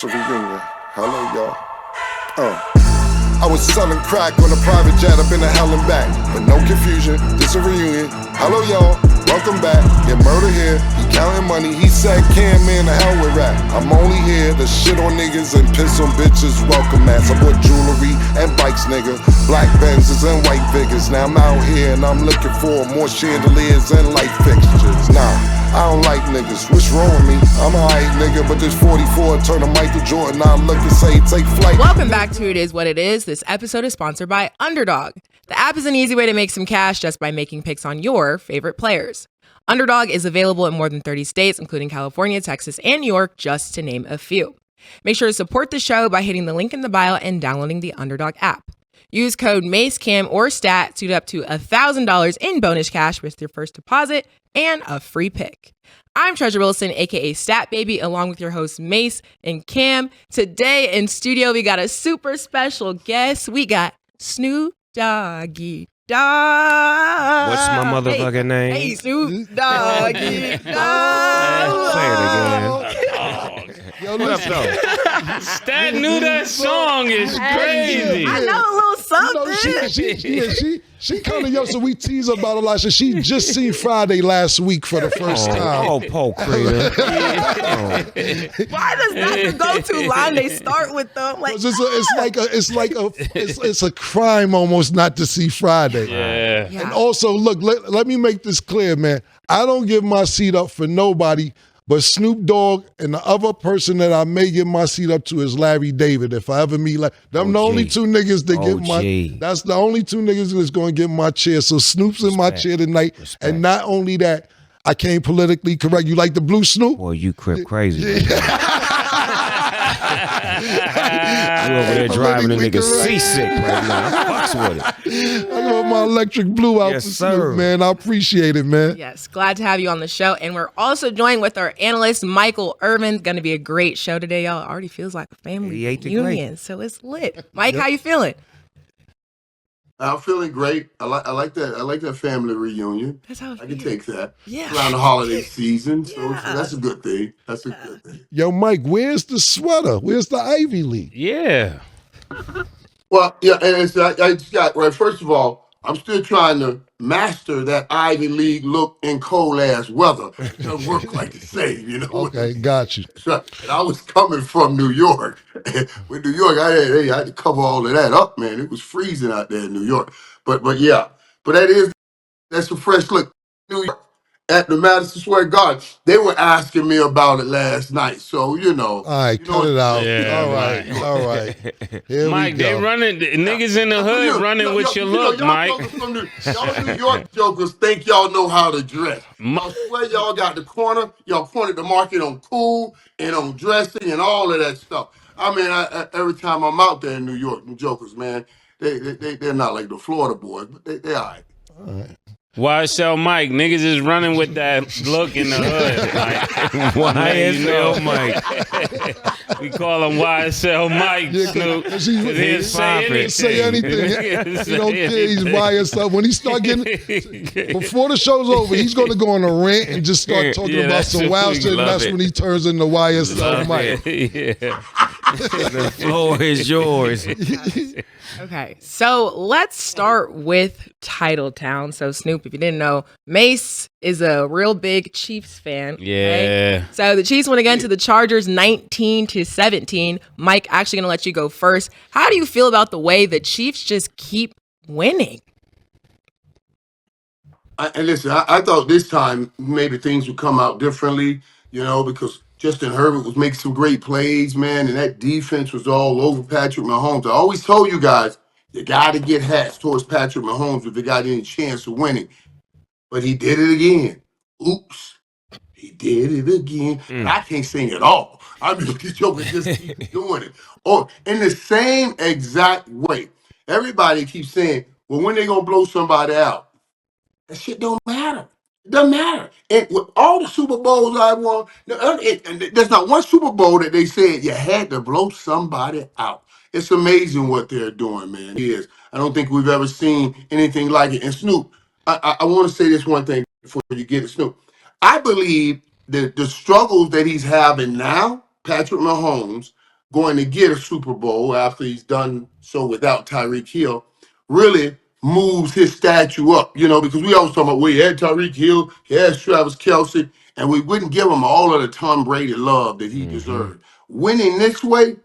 Reunion. Hello, y'all. I was selling crack on a private jet up in the hell and back. But no confusion, this a reunion. Hello, y'all. Welcome back. Get murder here. He counting money. He said, "Can man, the hell with rap. I'm only here to shit on niggas and piss on bitches. Welcome, ass. I bought jewelry and bikes, nigga. Black Benzes and white Vigors. Now I'm out here and I'm looking for more chandeliers and light fixtures. Nah, I don't like niggas. What's wrong with me? I'm a hype nigga, but this 44 turn to Michael Jordan. I look and say, take flight. Welcome back to It Is What It Is. This episode is sponsored by Underdog. The app is an easy way to make some cash just by making picks on your favorite players. Underdog is available in more than 30 states, including California, Texas, and New York, just to name a few. Make sure to support the show by hitting the link in the bio and downloading the Underdog app. Use code MACECAM or STAT to get up to $1,000 in bonus cash with your first deposit and a free pick. I'm Treasure Wilson, aka Stat Baby, along with your hosts Mase and Cam. Today in studio, we got a super special guest. We got Snoop Doggy Dogg. What's my motherfucking name? Hey, Snoop Doggy Dogg. Say it again. Yo, What up, though? Stat knew that song is crazy. I know a little something. She kind of, so we tease about a lot. So she just seen Friday last week for the first time. Oh, Paul Creeder. Why does that the go-to line they start with them? Like, It's a crime almost not to see Friday. Yeah. And also, look, let me make this clear, man. I don't give my seat up for nobody but Snoop Dogg, and the other person that I may give my seat up to is Larry David. If I ever meet them, the only two niggas that get my. That's the only two niggas that's gonna get my chair. So Snoop's in my chair tonight, and not only that, I came politically correct. You like the blue Snoop? Boy, you crip crazy. You over there driving a nigga seasick right now. Fucks with it. I got my electric blue out Yes, for sir. Snoop, man. I appreciate it, man. yes, glad to have you on the show. And we're also joined with our analyst, Michael Irvin. Going to be a great show today, y'all. It already feels like a family He ate the reunion, so it's lit. Mike, how you feeling? I'm feeling great. I like that. I like that family reunion. That's how it I can feels. take that. Yeah. Around the holiday season, so Yeah. that's a good thing. That's a good thing. Yo, Mike, where's the sweater? Where's the Ivy League? Yeah. Well, yeah, and I just got right. First of all, I'm still trying to master that Ivy League look in cold ass weather. It doesn't work like the same, you know. Okay, got you. So, and I was coming from New York. With New York, I had to cover all of that up, man. It was freezing out there in New York. But yeah, but that's a fresh look. New York at the Madison Square Garden. They were asking me about it last night, so you know. All right, you cut it out. Yeah, all right, Mike. all right. Here Mike, we they go. running, the niggas in the hood running with your look, y'all Mike. jokers from y'all New York jokers think y'all know how to dress. I swear y'all got the corner. Y'all pointed the market on cool and on dressing and all of that stuff. I mean, every time I'm out there in New York, them jokers, man, they're not like the Florida boys, but they all right. YSL Mike, niggas is running with that look in the hood, Mike. YSL Mike. We call him YSL Mike, Snoop. Cause He'll say anything. say anything. He don't care. He's by himself. When he start getting before the show's over, he's gonna go on a rant and just start talking Yeah, about that's some it. wild We shit. And love that's it. when he turns into YSL Mike. Yeah. The floor is yours. Okay, so let's start with Titletown. So Snoop, if you didn't know, Mase is a real big Chiefs fan. Yeah. Right? So the Chiefs went again to the Chargers 19-17. Mike, actually going to let you go first. How do you feel about the way the Chiefs just keep winning? And listen, I thought this time maybe things would come out differently, you know, because Justin Herbert was making some great plays, man, and that defense was all over Patrick Mahomes. I always told you guys, you got to get hats towards Patrick Mahomes if they got any chance of winning. But he did it again. Oops. He did it again. I can't sing at all. I mean, these jokers just keep doing it. Oh, in the same exact way. Everybody keeps saying, well, when they going to blow somebody out? That shit don't matter. It doesn't matter. And with all the Super Bowls I won, and there's not one Super Bowl that they said you had to blow somebody out. It's amazing what they're doing, man. It is. I don't think we've ever seen anything like it. And Snoop, I want to say this one thing before you get to Snoop. I believe that the struggles that he's having now, Patrick Mahomes, going to get a Super Bowl after he's done so without Tyreek Hill really moves his statue up, because we always talk about, well, he had Tyreek Hill, he has Travis Kelce, and we wouldn't give him all of the Tom Brady love that he deserved. Winning this way,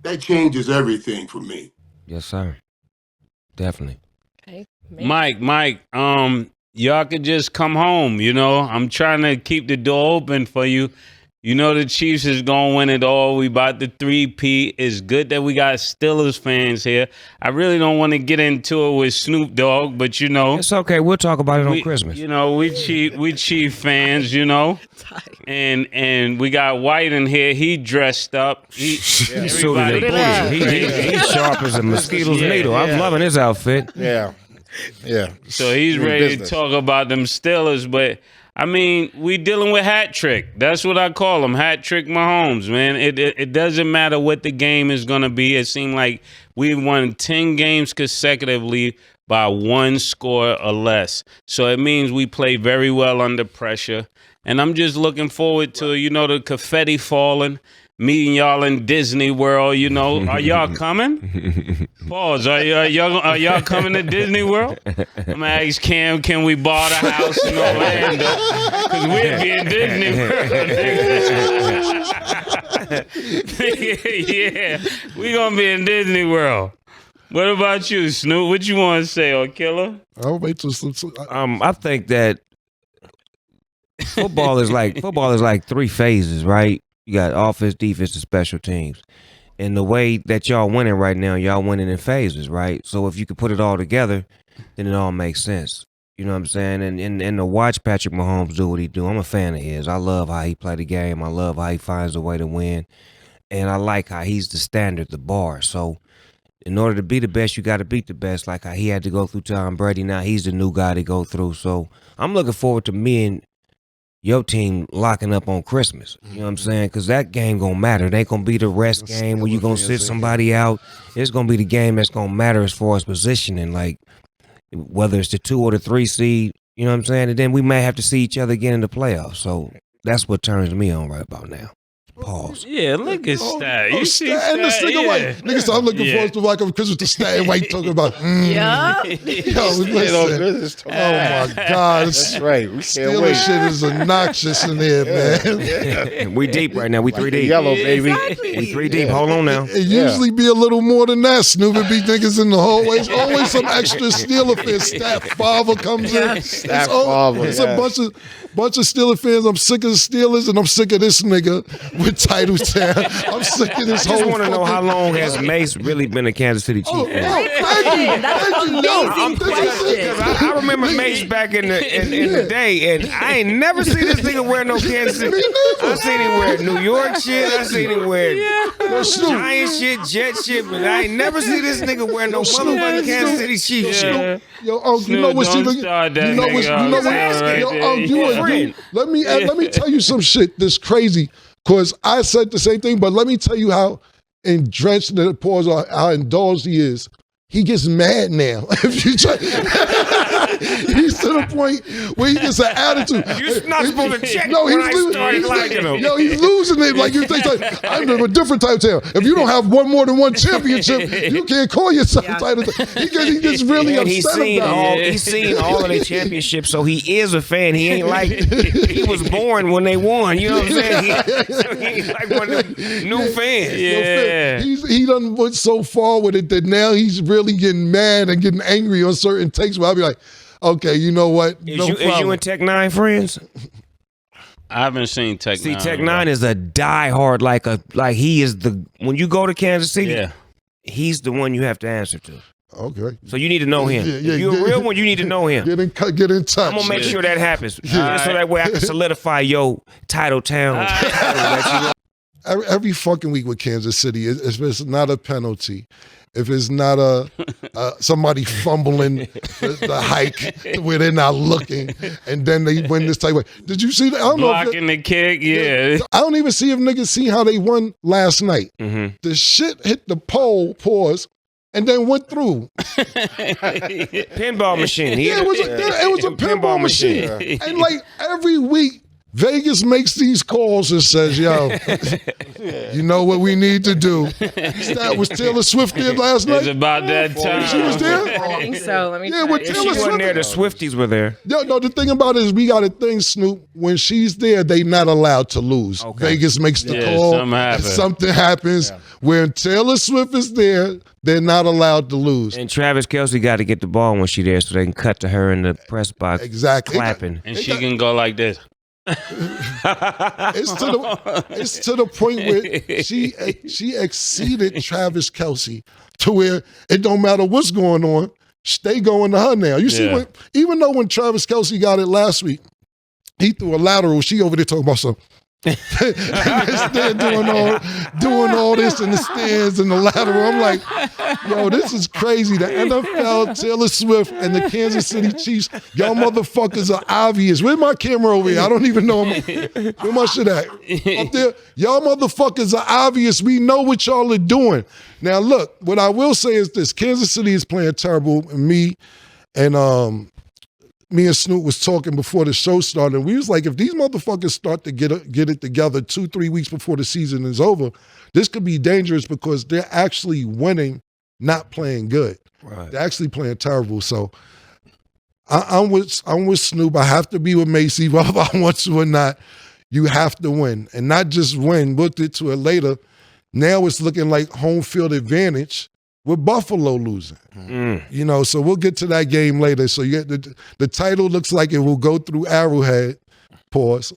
that changes everything for me. Yes, sir. Definitely. Okay. Mike, y'all could just come home, I'm trying to keep the door open for you. The Chiefs is going to win it all. We about to 3-peat. It's good that we got Steelers fans here. I really don't want to get into it with Snoop Dogg, but It's okay. We'll talk about it on Christmas. We Chief fans, and we got White in here. He dressed up. He's suited and bougie. He's sharp as a mosquito's needle. I'm loving his outfit. Yeah. So he's ready to talk about them Steelers, but we dealing with hat trick. That's what I call him, hat trick Mahomes, man. It doesn't matter what the game is going to be. It seemed like we won 10 games consecutively by 1 score or less. So it means we play very well under pressure. And I'm just looking forward to, the confetti falling, meeting y'all in Disney World, Are y'all coming? Pause. Are y'all coming to Disney World? I'm going to ask Cam, can we buy the house in Orlando? Because we'll be in Disney World. Yeah, we going to be in Disney World. What about you, Snoop? What you want to say, or Killer? I'll wait till I think that football is like 3 phases, right? You got offense, defense, and special teams. And the way that y'all winning right now, y'all winning in phases, right? So if you could put it all together, then it all makes sense. You know what I'm saying? And to watch Patrick Mahomes do what he do, I'm a fan of his. I love how he play the game. I love how he finds a way to win. And I like how he's the standard, the bar. So in order to be the best, you got to beat the best. Like how he had to go through Tom Brady. Now he's the new guy to go through. So I'm looking forward to me and your team locking up on Christmas. You know what I'm saying? Because that game going to matter. It ain't going to be the rest game where you're going to sit somebody out. It's going to be the game that's going to matter as far as positioning, like whether it's the 2 or the 3 seed. You know what I'm saying? And then we may have to see each other again in the playoffs. So that's what turns me on right about now. Pause. Yeah, look at Stat. You see Stat Stat? and this nigga White. Nigga, so I'm looking forward to like on Christmas to Stat and White talking about. Yeah. Yo, listen. Oh my God. That's right. We can't Steelers wait. shit is obnoxious in there, man. We deep right now. We 3 deep. Yellow, baby. Exactly. We 3 deep. Hold on now. It usually be a little more than that. Snoop would be niggas in the hallways. Always some extra Steeler fans. Stat Father comes in. Stat Father, It's a bunch of Steeler fans. I'm sick of the Steelers and I'm sick of this nigga with Titletown. I'm sick of this I whole just want to know fucking- how long has Mase really been a Kansas City Chief? Oh, thank you. That's an Thank you. Yo, amazing question. I remember Mase back in the day, and I ain't never seen this nigga wear no Kansas City. I seen him wear New York shit. I seen him wear Giant shit, Jet shit, but I ain't never seen this nigga wear no motherfucking Kansas City Chief shit. Yo, you know what's even? You know what's? Let me tell you some shit that's crazy. Cause I said the same thing, but let me tell you how drenched the pause or how indulged he is. He gets mad now. If you try, he's to the point where he gets an attitude. You're not supposed to check No, when he's I losing. started liking him. Yo, he's losing it. Like you think, I'm a different type of town. If you don't have more than one championship, you can't call yourself title. He gets really And upset about it. he's seen all of their championships, so he is a fan. He ain't like he was born when they won. You know what I'm saying? He ain't like one of them new fans. Yeah. He done went so far with it that now he's really getting mad and getting angry on certain takes. Where I'll be like, okay, you know what? Is you and Tech 9 friends? I haven't seen Tech 9. See, Tech 9 is a diehard, like he is the when you go to Kansas City, he's the one you have to answer to. Okay. So you need to know him. Yeah, if you're a real one, you need to know him. Get in touch. I'm gonna make sure that happens, just so that way I can solidify your Titletown. Every fucking week with Kansas City, if it's not a penalty, if it's not somebody fumbling the hike where they're not looking, and then they win this type of way. Did you see that? I don't Blocking the kick, yeah. I don't even see if niggas see how they won last night. Mm-hmm. The shit hit the pole, pause, and then went through. Pinball machine. It was a pinball machine. And like every week, Vegas makes these calls and says, yo, you know what we need to do. Was Taylor Swift there last night? It's about that time. She was there? I think so. Let me Yeah, check. with If she Taylor wasn't Swift. there, the Swifties were there. No, the thing about it is we got a thing, Snoop. When she's there, they not allowed to lose. Okay. Vegas makes the Yeah, call. something happens. And something happens. When Taylor Swift is there, they're not allowed to lose. And Travis Kelce got to get the ball when she there so they can cut to her in the press box Exactly. clapping. And she can go like this. It's to the point where she exceeded Travis Kelce to where it don't matter what's going on, they going to her now. You see, even though when Travis Kelce got it last week, he threw a lateral. She over there talking about some. They're doing all this in the stands and the lateral. I'm like, yo, this is crazy. The NFL, Taylor Swift, and the Kansas City Chiefs, y'all motherfuckers are obvious. Where's my camera over here? I don't even know where my shit at. Up there, y'all motherfuckers are obvious. We know what y'all are doing. Now look, what I will say is this: Kansas City is playing terrible. And me and Snoop was talking before the show started. And we was like, if these motherfuckers start to get it together 2-3 weeks before the season is over, this could be dangerous because they're actually winning, not playing good. Right. They're actually playing terrible. So I'm with Snoop. I have to be with Mase, whether I want to or not. You have to win, and not just win. We'll get to it later. Now it's looking like home field advantage with Buffalo losing. You know, so we'll get to that game later. So you get the title looks like it will go through Arrowhead. Pause.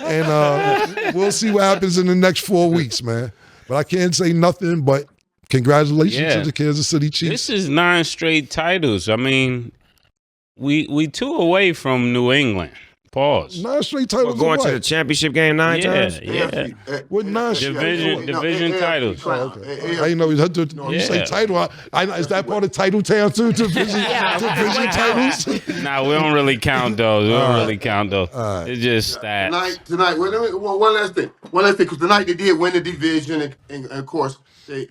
And we'll see what happens in the next 4 weeks, man. But I can't say nothing but congratulations to the Kansas City Chiefs. This is 9 straight titles. I mean, we 2 away from New England. Pause. 9 straight titles. Going to the championship game 9 times? Yeah. What 9 Division titles. Oh, okay. I know you say title. Is that part of Titletown too? Division titles. Nah, we don't really count those. It's just stats. Tonight. One last thing. Because tonight they did win the division, and of course they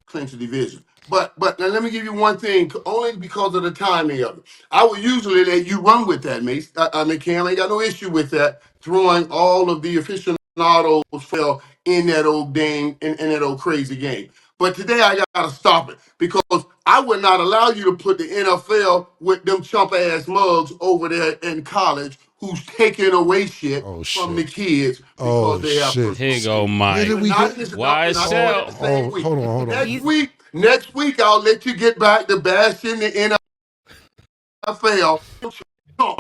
clinched the division. But now let me give you one thing, only because of the timing of it. I would usually let you run with that, Mase. I mean, Cam ain't got no issue with that, throwing all of the aficionados fell in that old game, in that old crazy game. But today I got to stop it because I would not allow you to put the NFL with them chump-ass mugs over there in college who's taking away shit from the kids because they have shit. Here you go, Mike. Why sell? Hold on. Next week, I'll let you get back to bashing the NFL.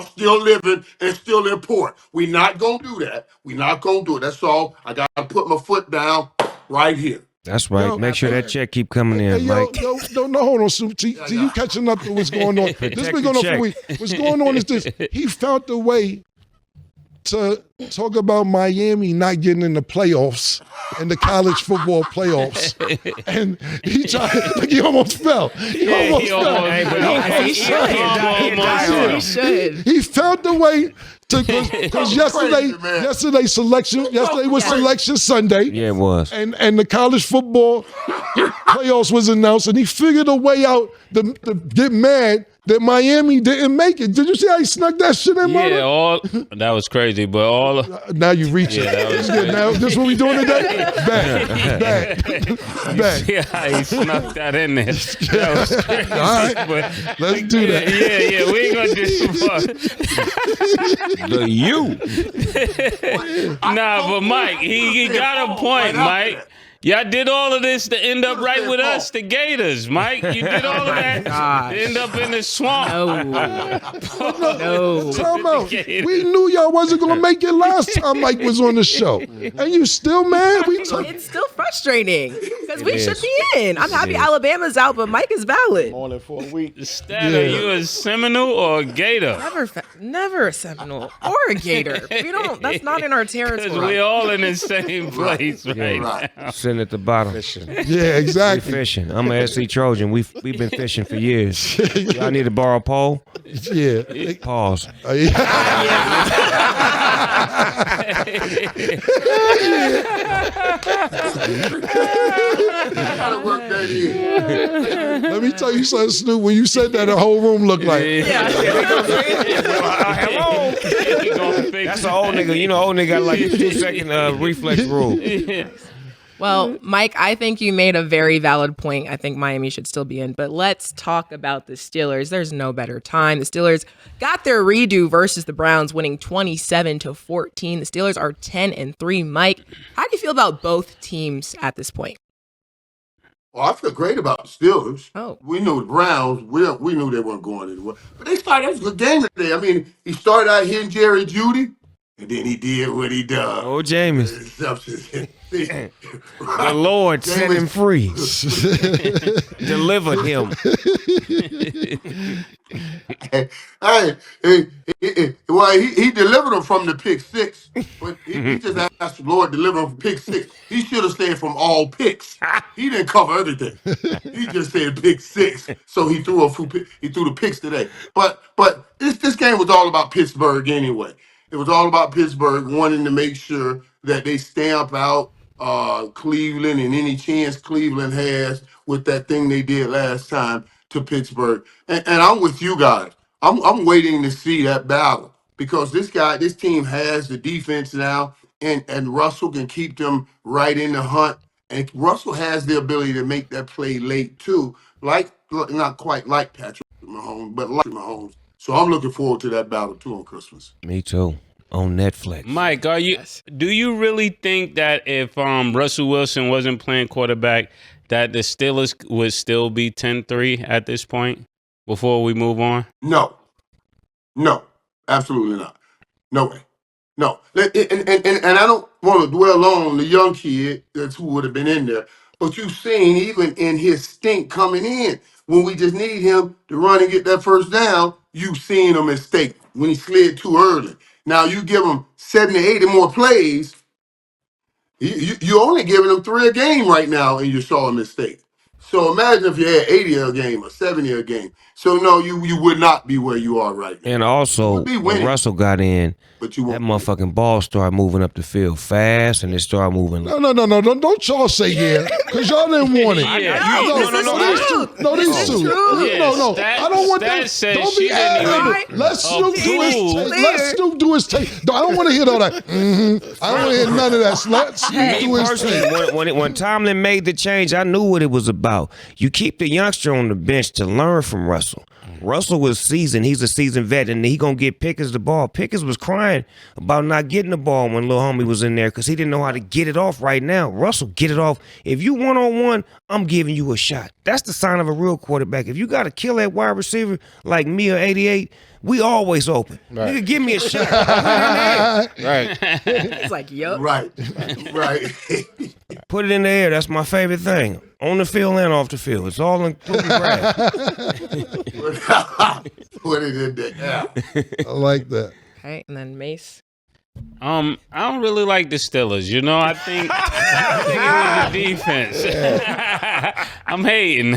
Still living and still important. We're not going to do that. That's all. I got to put my foot down right here. That's right. Make sure that check keep coming in, Mike. No, hold on, Snoop. See, you catching up to what's going on. This been going on for a week. What's going on is this. He found a way to talk about Miami not getting in the playoffs, in the college football playoffs. And he tried, he almost fell. He found a way to, because yesterday was selection Sunday. Yeah, it was. And the college football playoffs was announced, and he figured a way out to get mad that Miami didn't make it. Did you see how he snuck that shit in, Yeah, that was crazy, but all... now you reach it. Now, this what we doing today? Back. See how he snuck that in there. That was crazy. All right, but, let's do that. Yeah, we ain't gonna do some fun. Nah, but Mike, he got a point, Mike. Y'all did all of this to end up right with us, the Gators, Mike. You did all of that to end up in the swamp. No. Time out. We knew y'all wasn't going to make it last time Mike was on the show. And you still mad? It's still frustrating because we should be in. I'm happy Alabama's out, but Mike is valid. Only for a week. Stat, are you a Seminole or a Gator? Never a Seminole or a Gator. We don't. That's not in our territory. Because we're all in the same place right now. Sitting at the bottom. Yeah, exactly. We fishing. I'm a SC Trojan. We've been fishing for years. Y'all need to borrow a pole? Yeah. Pause. gotta work that in. Let me tell you something, Snoop. When you said that, the whole room looked like. Hello. That's an old nigga. You know, old nigga got like a 2-second reflex rule. Well, Mike, I think you made a very valid point. I think Miami should still be in. But let's talk about the Steelers. There's no better time. The Steelers got their redo versus the Browns, winning 27-14. The Steelers are 10-3. Mike, how do you feel about both teams at this point? Well, I feel great about the Steelers. Oh. We knew the Browns. We knew they weren't going anywhere. But they started. That was a good game today. I mean, he started out hitting Jerry Jeudy, and then he did what he does. Oh, Jameis. The Lord set him free. Delivered him. Well, he delivered him from the pick six. But he just asked the Lord to deliver him from pick six. He should have stayed from all picks. He didn't cover everything. He just said pick six. So he threw the picks today. But this game was all about Pittsburgh anyway. It was all about Pittsburgh wanting to make sure that they stamp out Cleveland and any chance Cleveland has with that thing they did last time to Pittsburgh. And I'm with you guys. I'm waiting to see that battle because this team has the defense now, and Russell can keep them right in the hunt. And Russell has the ability to make that play late too, not quite like Patrick Mahomes, but like Mahomes. So I'm looking forward to that battle too on Christmas. Me too. On Netflix. Mike, do you really think that if Russell Wilson wasn't playing quarterback, that the Steelers would still be 10-3 at this point before we move on? No, absolutely not. No way. No. And I don't want to dwell on the young kid that's who would have been in there, but you've seen even in his stink coming in, when we just need him to run and get that first down, you've seen a mistake when he slid too early. Now you give him 70, 80 more plays, you're only giving him 3 a game right now, and you saw a mistake. So imagine if you had 80 a game or 70 a game. So no, you would not be where you are right now. And also, when Russell got in, but you that motherfucking ball started moving up the field fast, and it started moving. No. Don't y'all say yeah, because y'all didn't want it. No, these two. No. I don't want that. Don't be arrogant. Let Snoop do his take. Let Snoop do his take. I don't want to hear all that. I don't want to hear none of that. Let Snoop do his take. When Tomlin made the change, I knew what it was about. You keep the youngster on the bench to learn from Russell. Russell was seasoned. He's a seasoned vet, and he gonna get Pickens the ball. Pickens was crying about not getting the ball when little homie was in there because he didn't know how to get it off right now. Russell, get it off. If you one-on-one, I'm giving you a shot. That's the sign of a real quarterback. If you got to kill that wide receiver like me or 88, we always open. Right. Nigga, give me a shot. Right. It's like, yup. Right. Put it in the air. That's my favorite thing. On the field and off the field. It's all including grass. Put it in the air. I like that. Okay, and then Mase. I don't really like the Steelers. You know, I think it was the defense. Yeah. I'm hating.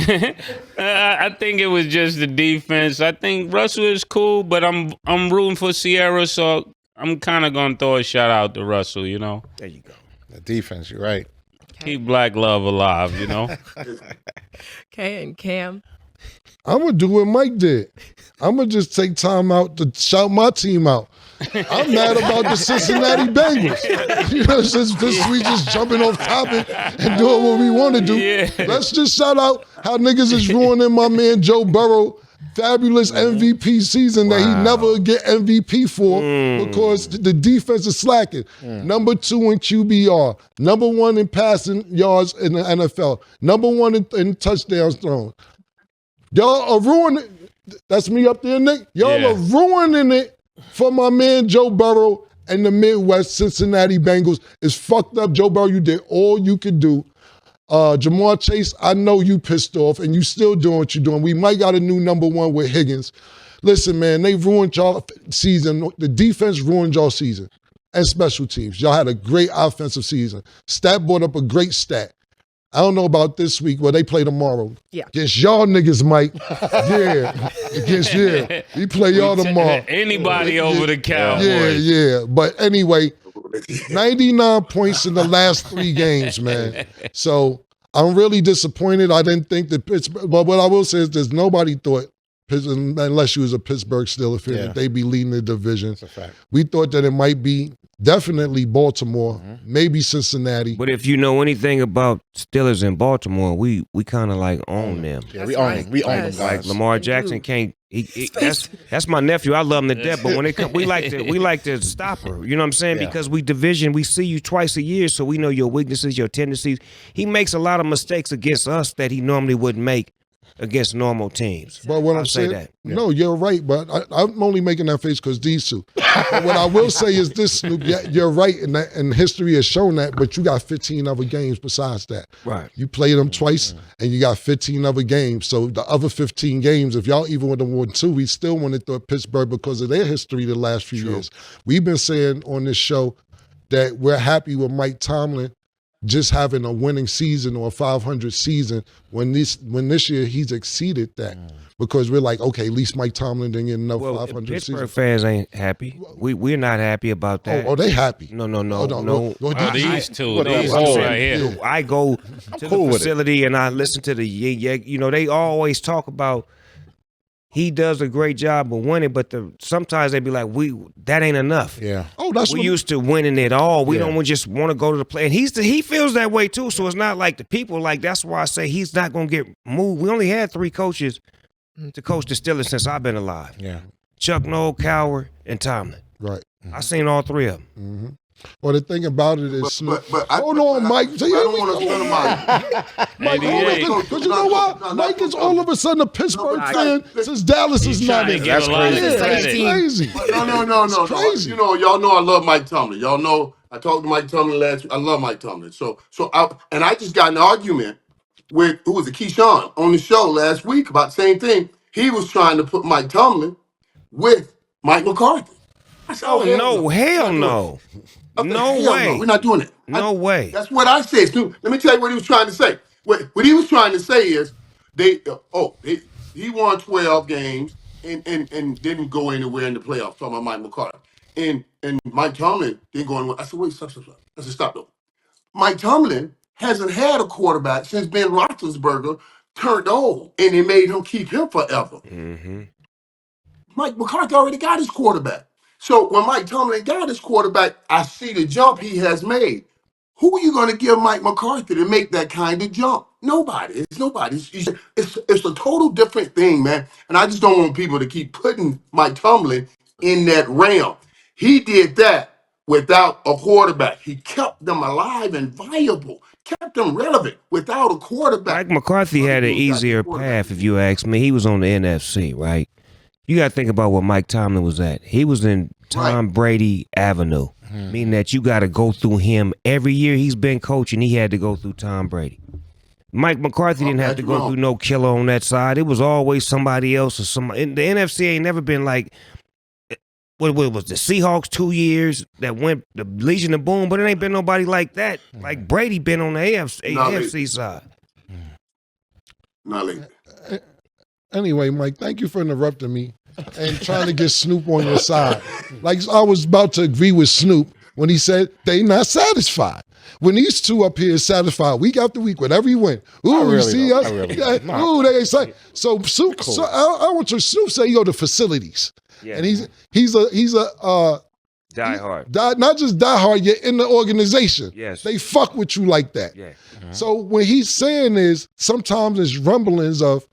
I think it was just the defense. I think Russell is cool, but I'm rooting for Sierra, so I'm kind of gonna throw a shout out to Russell. You know. There you go. The defense. You're right. Keep black love alive. You know. Okay, and Cam. I'm gonna do what Mike did. I'm gonna just take time out to shout my team out. I'm mad about the Cincinnati Bengals. You know, since we just jumping off topic and doing what we want to do. Yeah. Let's just shout out how niggas is ruining my man Joe Burrow fabulous MVP season that he never get MVP for because the defense is slacking. Number 2 in QBR, number 1 in passing yards in the NFL, number 1 in touchdowns thrown. Y'all are ruining. That's me up there, Nick. Y'all are ruining it for my man Joe Burrow and the Midwest Cincinnati Bengals. It's fucked up. Joe Burrow, you did all you could do. Jamar Chase, I know you pissed off and you still doing what you're doing. We might got a new number 1 with Higgins. Listen, man, they ruined y'all season. The defense ruined y'all season and special teams. Y'all had a great offensive season. Stat brought up a great stat. I don't know about this week, but they play tomorrow. Yeah. Against y'all niggas, Mike. We play y'all tomorrow. Anybody over the Cowboys. Yeah. But anyway, 99 points in the last 3 games, man. So I'm really disappointed. I didn't think that Pittsburgh, but what I will say is there's nobody thought, unless you was a Pittsburgh Steelers fan, that they'd be leading the division. That's a fact. We thought that it might be definitely Baltimore, maybe Cincinnati. But if you know anything about Steelers in Baltimore, we kind of like own them. Yeah, we own them. We own them, Like guys. Lamar Jackson can't. That's my nephew. I love him to death. But when it comes, we like to stop her. You know what I'm saying? Yeah. Because we see you twice a year, so we know your weaknesses, your tendencies. He makes a lot of mistakes against us that he normally wouldn't make against normal teams. But what I'll I'm say saying, that. no, you're right. But I'm only making that face because these two. But what I will say is this, Snoop. You're right, and history has shown that. But you got 15 other games besides that. Right. You played them twice, and you got 15 other games. So the other 15 games, if y'all even would have won 2, we still wouldn't thought Pittsburgh because of their history the last few years. We've been saying on this show that we're happy with Mike Tomlin just having a winning season or a 500 season when this year he's exceeded that because we're like, okay, at least Mike Tomlin didn't get enough 500 Pittsburgh season. fans ain't happy. We're not happy about that. Oh, they happy. No. These two These right here. I go to cool the with facility and I listen to they always talk about he does a great job of winning, but sometimes they be like, that ain't enough. Yeah. Oh, that's We what used to winning it all. We Yeah. don't just want to go to the play. And he feels that way too. So it's not like the people that's why I say he's not gonna get moved. We only had 3 coaches to coach the Steelers since I've been alive. Yeah. Chuck Noll, Cowher, and Tomlin. right. I seen all 3 of them. Well, the thing about it is, Snoop. I Hold on, Mike. I don't want to spend Mike, because you know what? Mike is all of a sudden a Pittsburgh fan since Dallas is not trying in. to get a lot of That's credit. crazy. No. It's crazy. You know, y'all know I love Mike Tomlin. Y'all know I talked to Mike Tomlin last week. I love Mike Tomlin. I just got in an argument with who was it, Keyshawn, on the show last week about the same thing. He was trying to put Mike Tomlin with Mike McCarthy. I said, Hell no. No way. We're not doing it. No way. That's what I said, Snoop. Let me tell you what he was trying to say. What he was trying to say is he won 12 games and didn't go anywhere in the playoffs. Talking about Mike McCarthy. And Mike Tomlin didn't go anywhere. I said, wait, stop. I said, stop though. Mike Tomlin hasn't had a quarterback since Ben Roethlisberger turned old, and they made him keep him forever. Mm-hmm. Mike McCarthy already got his quarterback. So when Mike Tomlin got his quarterback, I see the jump he has made. Who are you going to give Mike McCarthy to make that kind of jump? Nobody. It's nobody. It's a total different thing, man. And I just don't want people to keep putting Mike Tomlin in that realm. He did that without a quarterback. He kept them alive and viable, kept them relevant without a quarterback. Mike McCarthy had an easier path, if you ask me. He was on the NFC, right? You got to think about what Mike Tomlin was at. He was in Tom Brady Avenue, meaning that you got to go through him. Every year he's been coaching, he had to go through Tom Brady. Mike McCarthy didn't have to go through no killer on that side. It was always somebody else or somebody. The NFC ain't never been like, what was the Seahawks 2 years that went the Legion of Boom, but it ain't been nobody like that. Like Brady been on the AFC side. Not like Anyway, Mike, thank you for interrupting me and trying to get Snoop on your side. Like I was about to agree with Snoop when he said they not satisfied. When these two up here is satisfied week after week, whenever you win, you see us. They say so. Snoop, Cool. so I want your Snoop say you go to facilities, and he's a Die hard. not just diehard, you're in the organization. Yes. They fuck with you like that. Yeah. So what he's saying is sometimes there's rumblings of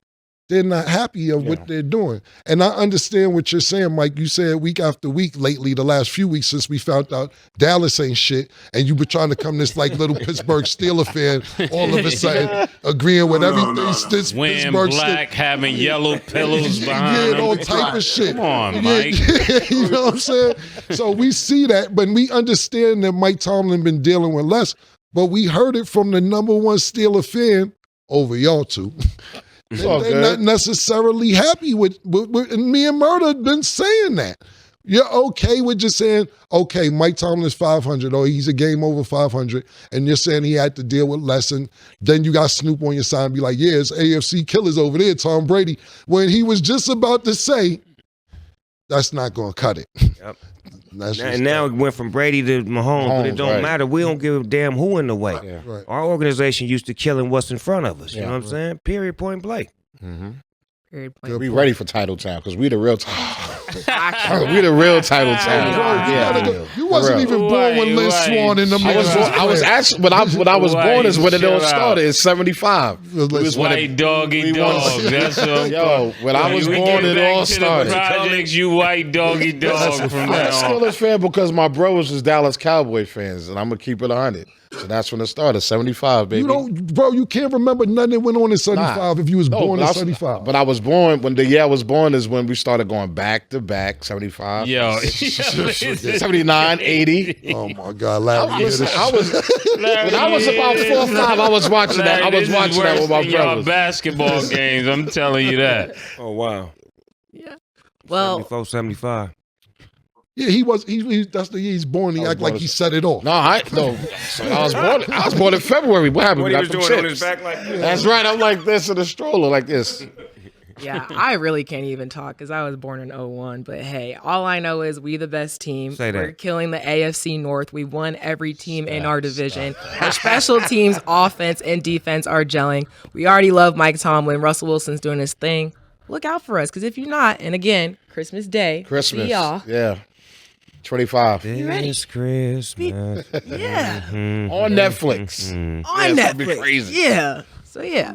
they're not happy of what they're doing. And I understand what you're saying, Mike. You said week after week lately, the last few weeks since we found out Dallas ain't shit, and you were trying to come this like little Pittsburgh Steelers fan all of a sudden agreeing with everything. This Wearing Pittsburgh black, having yellow pillows behind yeah, all him. type of shit. Come on, Mike. You know what I'm saying? So we see that, but we understand that Mike Tomlin been dealing with less, but we heard it from the number one Steeler fan over y'all two. They're not necessarily happy with and me and Murda been saying that. You're okay with just saying, okay, Mike Tomlin's 500, or he's a game over 500, and you're saying he had to deal with less, and then you got Snoop on your side and be like, yeah, it's AFC killers over there, Tom Brady, when he was just about to say, That's not going to cut it. Yep. And now it went from Brady to Mahomes, but it don't matter. We don't give a damn who in the way. Yeah. Right. Our organization used to killing what's in front of us. You know what I'm saying? Period, point blank. Mm-hmm. Period. We ready for Titletown because we the real Titletown. We the real Titletown. You wasn't even born when Lynn Swan in the I was actually when I was born is when it all started. It's 75. It was white doggy dog. That's what when I was born, it all started. Projects, you white doggy dog from now on. I'm a Steelers fan because my brothers was Dallas Cowboy fans, and I'm gonna keep it 100. So that's when it started, 75, baby. You can't remember nothing that went on in 75 if you was born in 75. But I was born, when the year I was born is when we started going back to back, 75. Yo. 79, 80. Oh, my God. Larry, when I was about 4 or 5, I was watching that. I was watching that with my brothers. Basketball games, I'm telling you that. Oh, wow. Yeah. Well, 74, 75. Yeah, he's born. He act like he set it off. No. I was born in February. What happened? What he was doing on his back like this? That's right. I'm like this in a stroller like this. yeah, I really can't even talk because I was born in 01. But hey, all I know is we the best team. Say that. We're killing the AFC North. We won every team in our division. Our special teams, offense, and defense are gelling. We already love Mike Tomlin. Russell Wilson's doing his thing. Look out for us because if you're not, and again, Christmas Day. See y'all. Yeah. 25. This Christmas. Yeah. On Netflix. On Netflix. Crazy. Yeah. So, yeah.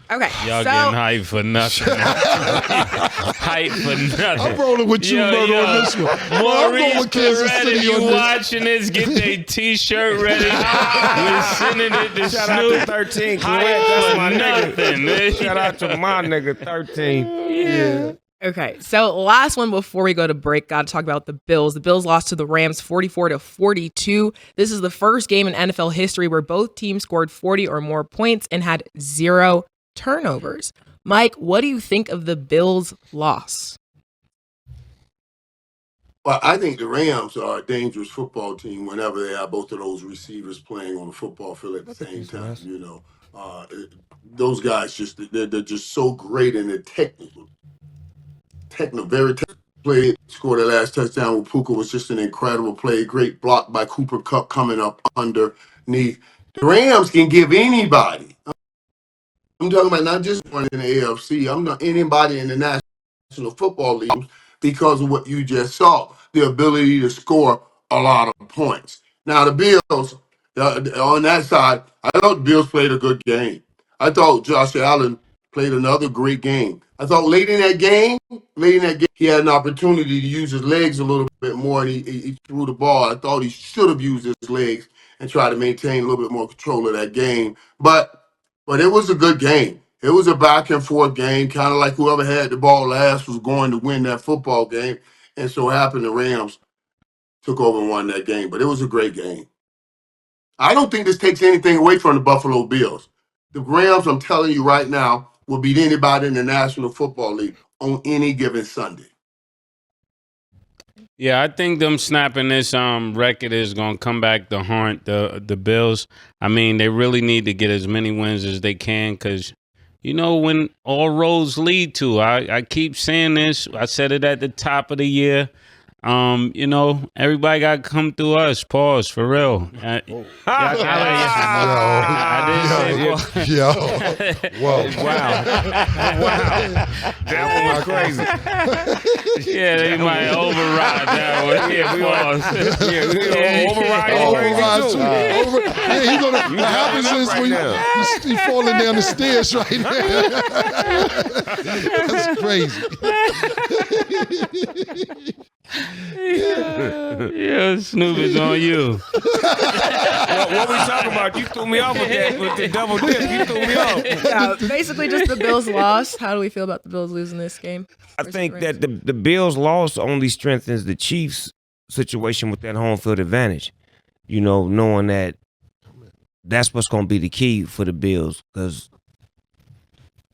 Okay. Y'all getting hype for nothing. Hype for nothing. I'm rolling with you, Murder, on this one. I'm going with Kansas City you on this. watching this, get their T-shirt ready. We're sending it to Shout out Snoop. to 13. Hype That's for my nothing. nigga. Shout out to my nigga, 13. Yeah. Okay, so last one before we go to break, got to talk about the Bills. The Bills lost to the Rams 44-42. This is the first game in NFL history where both teams scored 40 or more points and had 0 turnovers. Mike, what do you think of the Bills' loss? Well, I think the Rams are a dangerous football team whenever they have both of those receivers playing on the football field at the same time. Those guys they're just so great and they're very technical play. Scored the last touchdown with Puka was just an incredible play. Great block by Cooper Kupp coming up underneath. The Rams can give anybody. I'm talking about not just one in the AFC. I'm not anybody in the National Football League because of what you just saw, the ability to score a lot of points. Now the Bills, on that side, I thought the Bills played a good game. I thought Josh Allen played another great game. I thought late in that game, he had an opportunity to use his legs a little bit more, and he threw the ball. I thought he should have used his legs and tried to maintain a little bit more control of that game. But it was a good game. It was a back and forth game, kind of like whoever had the ball last was going to win that football game. And so happened the Rams took over and won that game. But it was a great game. I don't think this takes anything away from the Buffalo Bills. The Rams, I'm telling you right now, will beat anybody in the National Football League on any given Sunday. Yeah, I think them snapping this record is gonna come back to haunt the Bills. I mean, they really need to get as many wins as they can because, when all roads lead to, I keep saying this. I said it at the top of the year. Everybody got to come through us. Pause, for real. I didn't say Yo. Whoa. Wow. That one was crazy. Yeah, they might override that one. Yeah, we override too. What happens is when you falling down the stairs right now. That's crazy. Yeah, Snoop is on you. What we talking about? You threw me off with the double dip. You threw me off. Yeah, basically just the Bills lost. How do we feel about the Bills losing this game? I think that the Bills loss only strengthens the Chiefs' situation with that home field advantage. Knowing that that's what's going to be the key for the Bills, because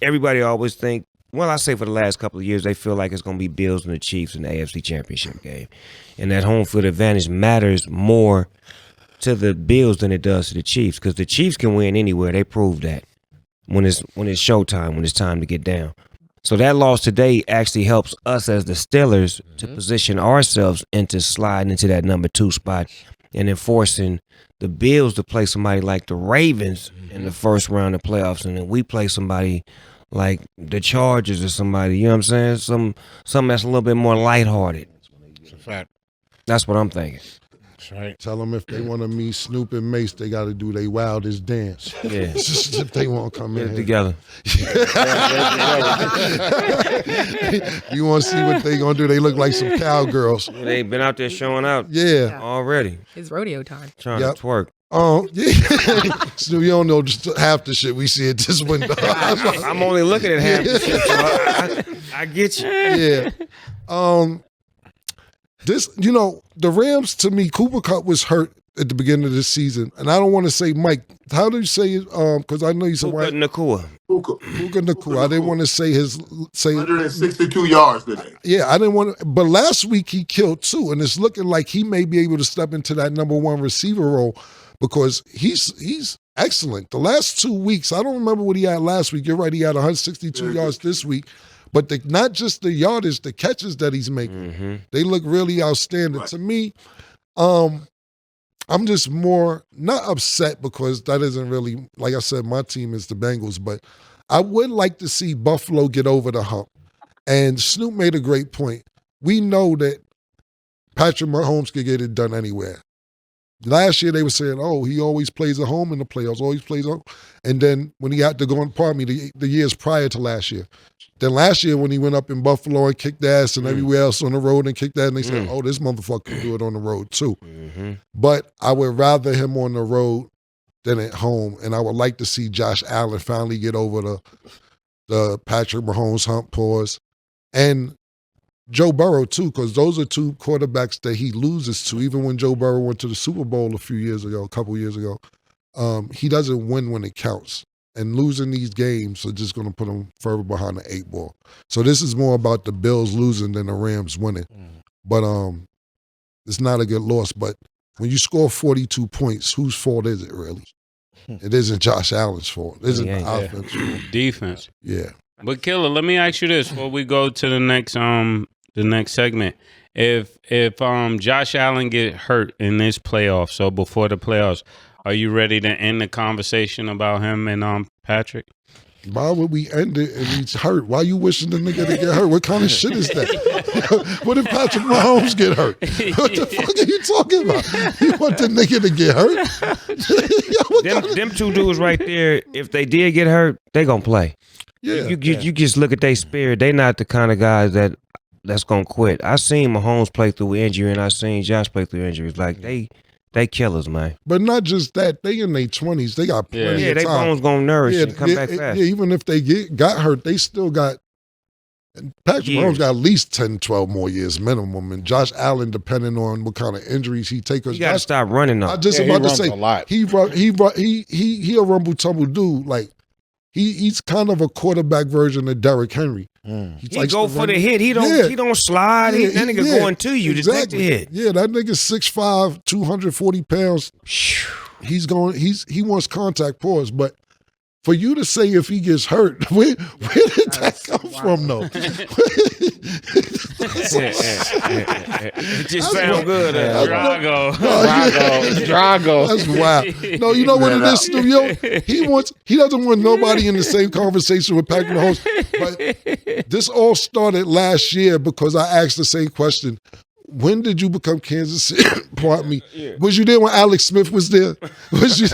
everybody always think, well, I say for the last couple of years, they feel like it's going to be Bills and the Chiefs in the AFC Championship game. And that home field advantage matters more to the Bills than it does to the Chiefs, because the Chiefs can win anywhere. They proved that when it's showtime, when it's time to get down. So that loss today actually helps us as the Steelers to position ourselves into sliding into that number 2 spot and enforcing the Bills to play somebody like the Ravens in the first round of playoffs, and then we play somebody like the Chargers or somebody, you know what I'm saying? Something that's a little bit more lighthearted. It's a fact. That's what I'm thinking. That's right. Tell them if they want to meet Snoop and Mase, they got to do their wildest dance. Yeah. If they want to come Get in it here. together. You want to see what they going to do? They look like some cowgirls. They been out there showing out Yeah. already. It's rodeo time. Trying Yep. to twerk. Yeah. Snoop, you don't know just half the shit we see at this window. I'm only looking at half the shit, so I get you. Yeah. This, the Rams, to me, Cooper Kupp was hurt at the beginning of this season. And I don't want to say Mike. How do you say it? Because I know you said Puka Nacua. Puka Nacua. I didn't want to say 162 yards today. Yeah, I didn't want to. But last week he killed 2. And it's looking like he may be able to step into that number 1 receiver role because he's excellent. The last 2 weeks, I don't remember what he had last week. You're right, he had 162 yards this week. But not just the yardage, the catches that he's making, they look really outstanding. Right. To me, I'm just more not upset because that isn't really, like I said, my team is the Bengals, but I would like to see Buffalo get over the hump. And Snoop made a great point. We know that Patrick Mahomes could get it done anywhere. Last year they were saying, oh, he always plays at home in the playoffs, always plays at home. And then when he had to go the years prior to last year. Then last year when he went up in Buffalo and kicked ass and everywhere else on the road and kicked ass, and they said, oh, this motherfucker can do it on the road too. But I would rather him on the road than at home. And I would like to see Josh Allen finally get over the Patrick Mahomes hump pause. And Joe Burrow too, because those are 2 quarterbacks that he loses to. Even when Joe Burrow went to the Super Bowl a couple years ago, he doesn't win when it counts. And losing these games are just going to put him further behind the 8 ball. So this is more about the Bills losing than the Rams winning. But it's not a good loss. But when you score 42 points, whose fault is it really? It isn't Josh Allen's fault. It isn't the offense fault. Defense. Yeah. But Killer, let me ask you this before we go to the next segment. If Josh Allen get hurt in this playoff, so before the playoffs, are you ready to end the conversation about him and Patrick? Why would we end it and he's hurt? Why you wishing the nigga to get hurt? What kind of shit is that? What if Patrick Mahomes get hurt? What the fuck are you talking about? You want the nigga to get hurt? Them 2 dudes right there, if they did get hurt, they gonna play. Yeah. You just look at their spirit. They not the kind of guys that's gonna quit. I seen Mahomes play through injury, and I seen Josh play through injuries. Like they killers, man. But not just that, they in their 20s. They got plenty of time. Yeah, they bones gonna nourish and come back fast. Yeah, even if they got hurt, they still got. Patrick Mahomes got at least 10, 12 more years minimum, and Josh Allen, depending on what kind of injuries he takes. You gotta stop running though. I just about to say a lot. He a rumble tumble dude. Like he's kind of a quarterback version of Derrick Henry. He go for the hit. He don't slide. That nigga going to you to take the hit. Yeah, that nigga 6'5", 240 pounds. He wants contact pause, but for you to say if he gets hurt, where did that come from though? It just sounds good. Drago. That's wild. No, you know what it is, Stu? He doesn't want nobody in the same conversation with Patrick Mahomes. But this all started last year because I asked the same question. When did you become Kansas City? Pardon me. Yeah. Was you there when Alex Smith was there? Was you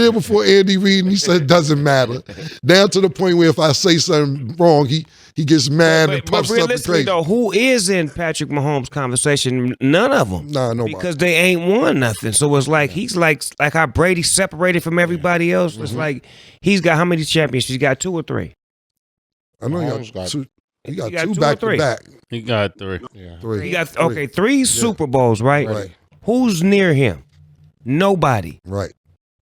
there before Andy Reid? And he said, it doesn't matter. Down to the point where if I say something wrong, he gets mad and puffs up and crazy. Though, who is in Patrick Mahomes' conversation? None of them. Nah, nobody. Because they ain't won nothing. So it's like he's like how Brady separated from everybody else. It's like he's got how many championships? He's got 2 or 3. I know he got 2. He got 2 2 back or 3. to back. He got 3. Yeah. 3. He got 3 Super Bowls, right? Who's near him? Nobody. Right.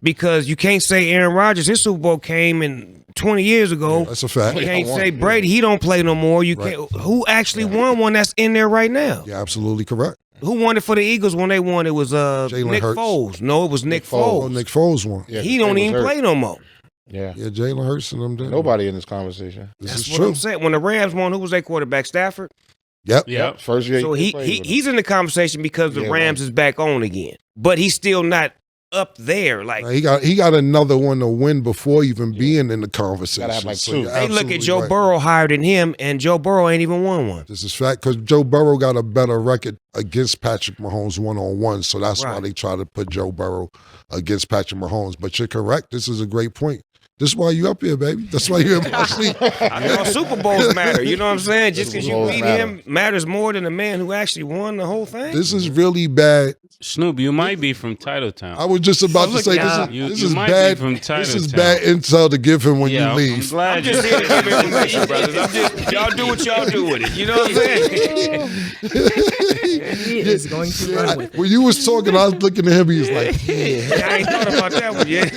Because you can't say Aaron Rodgers, his Super Bowl came in 20 years ago. Yeah, that's a fact. You can't say Brady, he don't play no more. You can't. Who actually won one that's in there right now? You're absolutely correct. Who won it for the Eagles when they won? It was Nick Hurts. Foles. No, it was Nick Foles. Oh, Nick Foles won. Yeah, he don't even play no more. Yeah. Yeah, Jalen Hurts and them. Nobody in this conversation. This That's is what true. I'm saying. When the Rams won, who was their quarterback? Stafford. Yep. Yep. First year. So he's in the conversation because the Yeah, Rams is back on again, but he's still not up there. Like He got another one to win before even being in the conversation. Gotta have like So two. you're they look absolutely at Joe right. Burrow higher than him, and Joe Burrow ain't even won one. This is fact because Joe Burrow got a better record against Patrick Mahomes one-on-one, so that's why Right. they try to put Joe Burrow against Patrick Mahomes. But you're correct. This is a great point. This is why you up here, baby. That's why you're in my seat. Super Bowls matter. You know what I'm saying? Just because you Super Bowls beat matter. him matters more than the man who actually won the whole thing. This is really bad. Snoop, you might be from Titletown. I was just about to say You this is might bad. be from This is Titletown. bad intel to give him when Yeah, you I'm leave. glad I'm just here to give information, brothers. Y'all do what y'all do with it. You know what I'm saying? He is going to run with it. When you was talking, I was looking at him. He was like, I ain't thought about that one yet.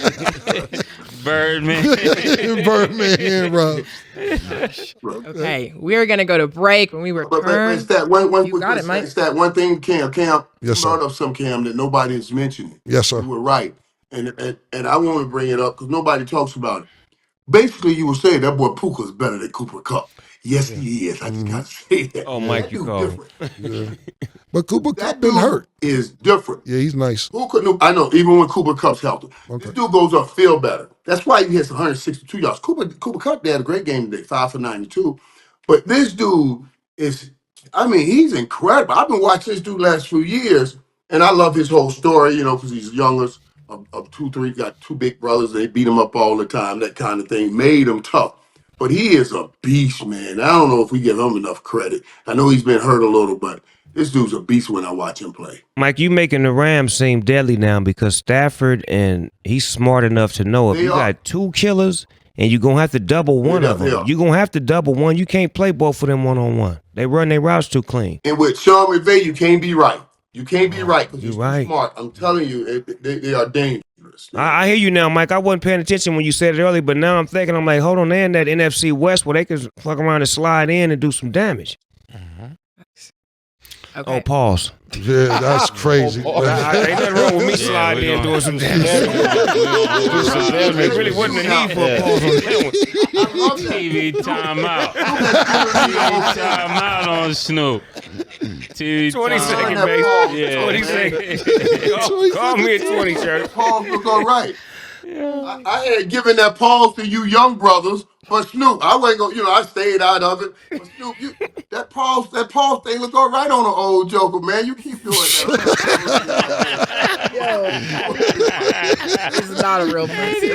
Birdman. Birdman hand rub. Okay, we're going to go to break. When we But return, it's that one you quick got it, thing. Mike. It's that one thing, Cam. Yes, You sir. brought up some, Cam, that nobody is mentioning. Yes, sir. You were right. And I want to bring it up because nobody talks about it. Basically, you were saying that boy Puka is better than Cooper Kupp. Yes, he is. I just got to say that. Oh, Mike, That you dude called him. different. But Cooper That Kupp been dude hurt. is different. Yeah, he's nice. Who could know? I know, even when Cooper Kupp's healthy. Okay. This dude goes up feel better. That's why he has 162 yards. Cooper Kupp had a great game today, 5 for 92. But this dude is, he's incredible. I've been watching this dude last few years, and I love his whole story, because he's the youngest of three, got two big brothers. They beat him up all the time, that kind of thing. Made him tough. But he is a beast, man. I don't know if we give him enough credit. I know he's been hurt a little, but this dude's a beast when I watch him play. Mike, you making the Rams seem deadly now because Stafford, and he's smart enough to know if They you are. got two killers and you're going to have to double one Yeah, of them. yeah. You're going to have to double one. You can't play both of them one-on-one. They run their routes too clean. And with Sean McVay, you can't be right. You can't be right because You're he's too right. smart. I'm telling you, they are dangerous. I hear you now, Mike. I wasn't paying attention when you said it earlier, but now I'm thinking, I'm like, hold on, they're in that NFC West where they could fuck around and slide in and do some damage. Okay. Oh, pause. Yeah, that's crazy. Ain't nothing wrong with me sliding in and doing some damage. There really wasn't a need for a pause on that one. I love that. TV timeout. TV timeout on Snoop. TV 20 timeout. seconds, that baby. pause. Yeah. 20 seconds. Call me at 20, Shirley. Pause look all right. I had given that pause to you young brothers, but Snoop, I wasn't going. I stayed out of it. But Snoop, that pause thing look all right on an old Joker, man. You keep doing that. This is not a real person.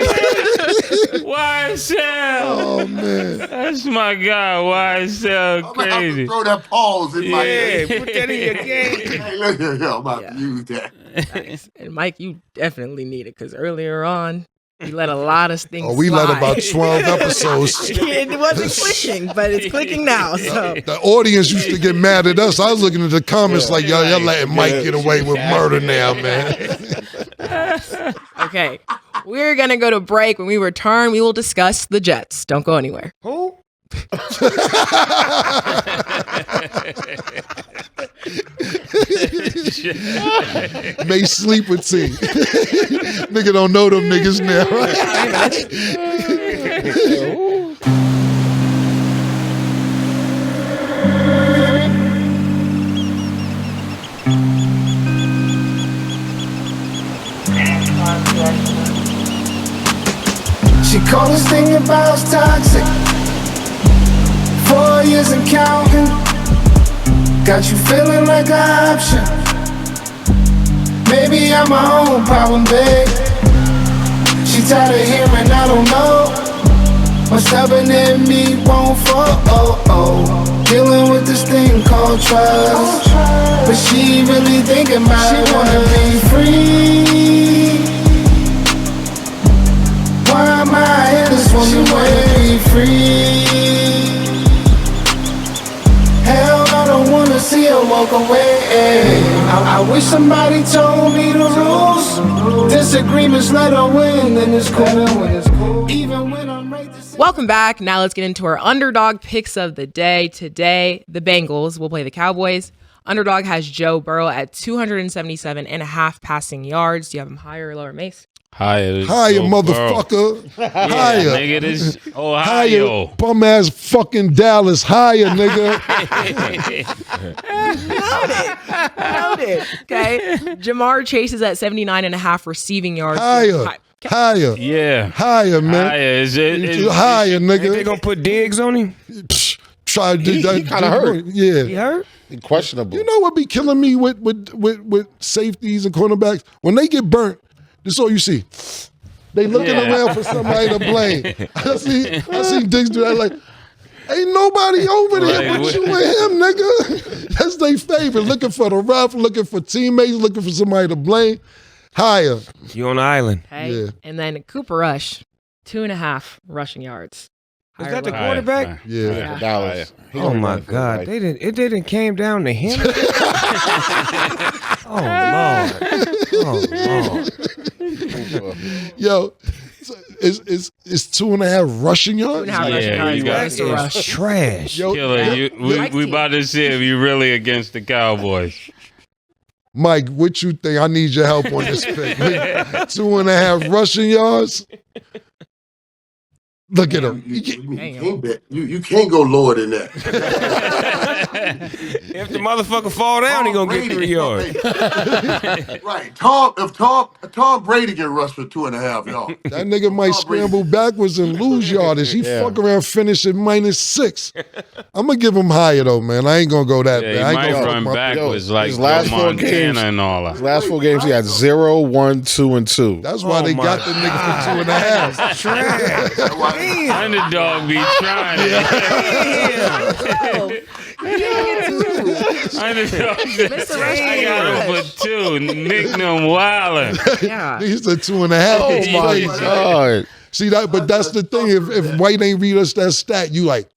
YSL. Oh man. That's my guy, YSL. I'm gonna have to Crazy. throw that pause in my Yeah, head. put that in your game. Hey, look here, I'm about to use that. Nice. And Mike, you definitely need it because earlier on, you let a lot of things Oh, we let slide. about 12 episodes. It wasn't clicking, but it's clicking now. So The audience used to get mad at us. I was looking at the comments like, y'all letting Mike get away with murder now, man. okay, we're gonna go to break. When we return, we will discuss the Jets. Don't go anywhere. Who? May sleep with T. Nigga don't know them niggas now. She called this thing about toxic. 4 years and counting. Got you feeling like an option. Maybe I'm my own problem, babe. She tired of hearing I don't know. What's stubborn in me won't fall. Dealing with this thing called trust. But she really thinking about it. She wanna be free. Why am I in this woman wanna be free? Hell, I don't wanna see her walk away. I wish somebody told me the rules. Disagreements let her win, and it's cool. Even when I'm right to say. Welcome back. Now let's get into our underdog picks of the day. Today, the Bengals will play the Cowboys. Underdog has Joe Burrow at 277.5 passing yards. Do you have him higher or lower, Mase? Higher, motherfucker. Higher. Nigga, this Ohio. Higher, bum ass fucking Dallas. Higher, nigga. Noted. Okay. Jamar Chase is at 79.5 receiving yards. Higher. Yeah. Higher, man. Higher. Is it higher, nigga. They gonna put Diggs on him? Try to do that. He kind of hurt. Yeah. He hurt? Questionable. You know what be killing me with safeties and cornerbacks? When they get burnt, this is all you see. They looking around for somebody to blame. I see Diggs do that like, ain't nobody over there but you and him, nigga. That's their favorite. Looking for the ref, looking for teammates, looking for somebody to blame. Higher. You on the island. Okay. Yeah. And then Cooper Rush, 2.5 rushing yards. Is that the level. quarterback? Yeah. Dallas. Oh my God! It didn't came down to him. Oh Lord! Yo, it's 2.5 rushing yards. 2.5 rushing yards. you got Where's the rush? Trash. Yo, Killer, we about to see if you really against the Cowboys. Mike, what you think? I need your help on this pick. 2.5 rushing yards. Look at him. You can't go lower than that. If the motherfucker fall down, he gonna get 3 yards. Right. If Tom Brady can rush for 2.5 yards. That nigga might scramble backwards and lose yardage. He fuck around, finish at -6. I'm gonna give him higher though, man. I ain't gonna go that bad. He I ain't might gonna run backwards like his last 4 Montana games and all that. His last 4 games, he had 0, 1, 2, and 2. That's why they got the nigga for 2.5. Trash. Underdog be trying. Underdog. I got him for 2. Nick them wildin'. Yeah. He's the 2.5. Oh my God. See that? But that's the thing. If White ain't read us that stat, you like,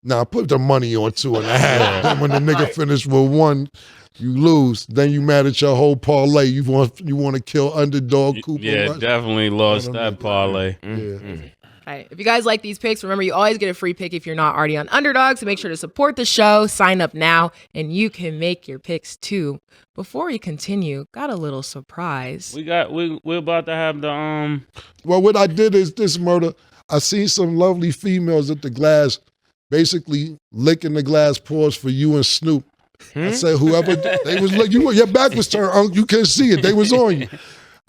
nah, put the money on 2.5. Then when the nigga finish with 1, you lose. Then you mad at your whole parlay. You want to kill Underdog Cooper. Yeah, Rush. definitely lost that parlay. Yeah. Right. If you guys like these picks, remember you always get a free pick if you're not already on Underdog. So make sure to support the show, sign up now, and you can make your picks too. Before we continue, got a little surprise. We're about to have the Well, what I did is this, Murder. I seen some lovely females at the glass, basically licking the glass paws for you and Snoop. I said, whoever they was look, your back was turned, Unc. You couldn't see it. They was on you.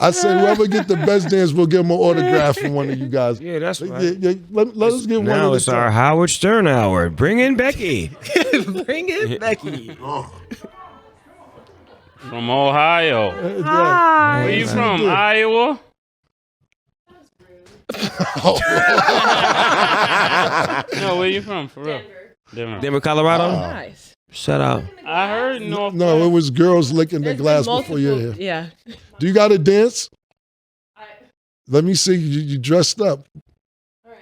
I said, whoever get the best dance, we'll give them an autograph from one of you guys. Yeah, that's right. Let us get one. Now it's our Howard Stern hour. Bring in Becky. Bring it, Becky. from Ohio. Hi. Where you from? Iowa? No, where you from? For real? Denver, Colorado. Nice. Shut up. I heard North. No, it was girls licking the There's glass been before you here. Yeah. Do you got to dance? Let me see. You dressed up. All right.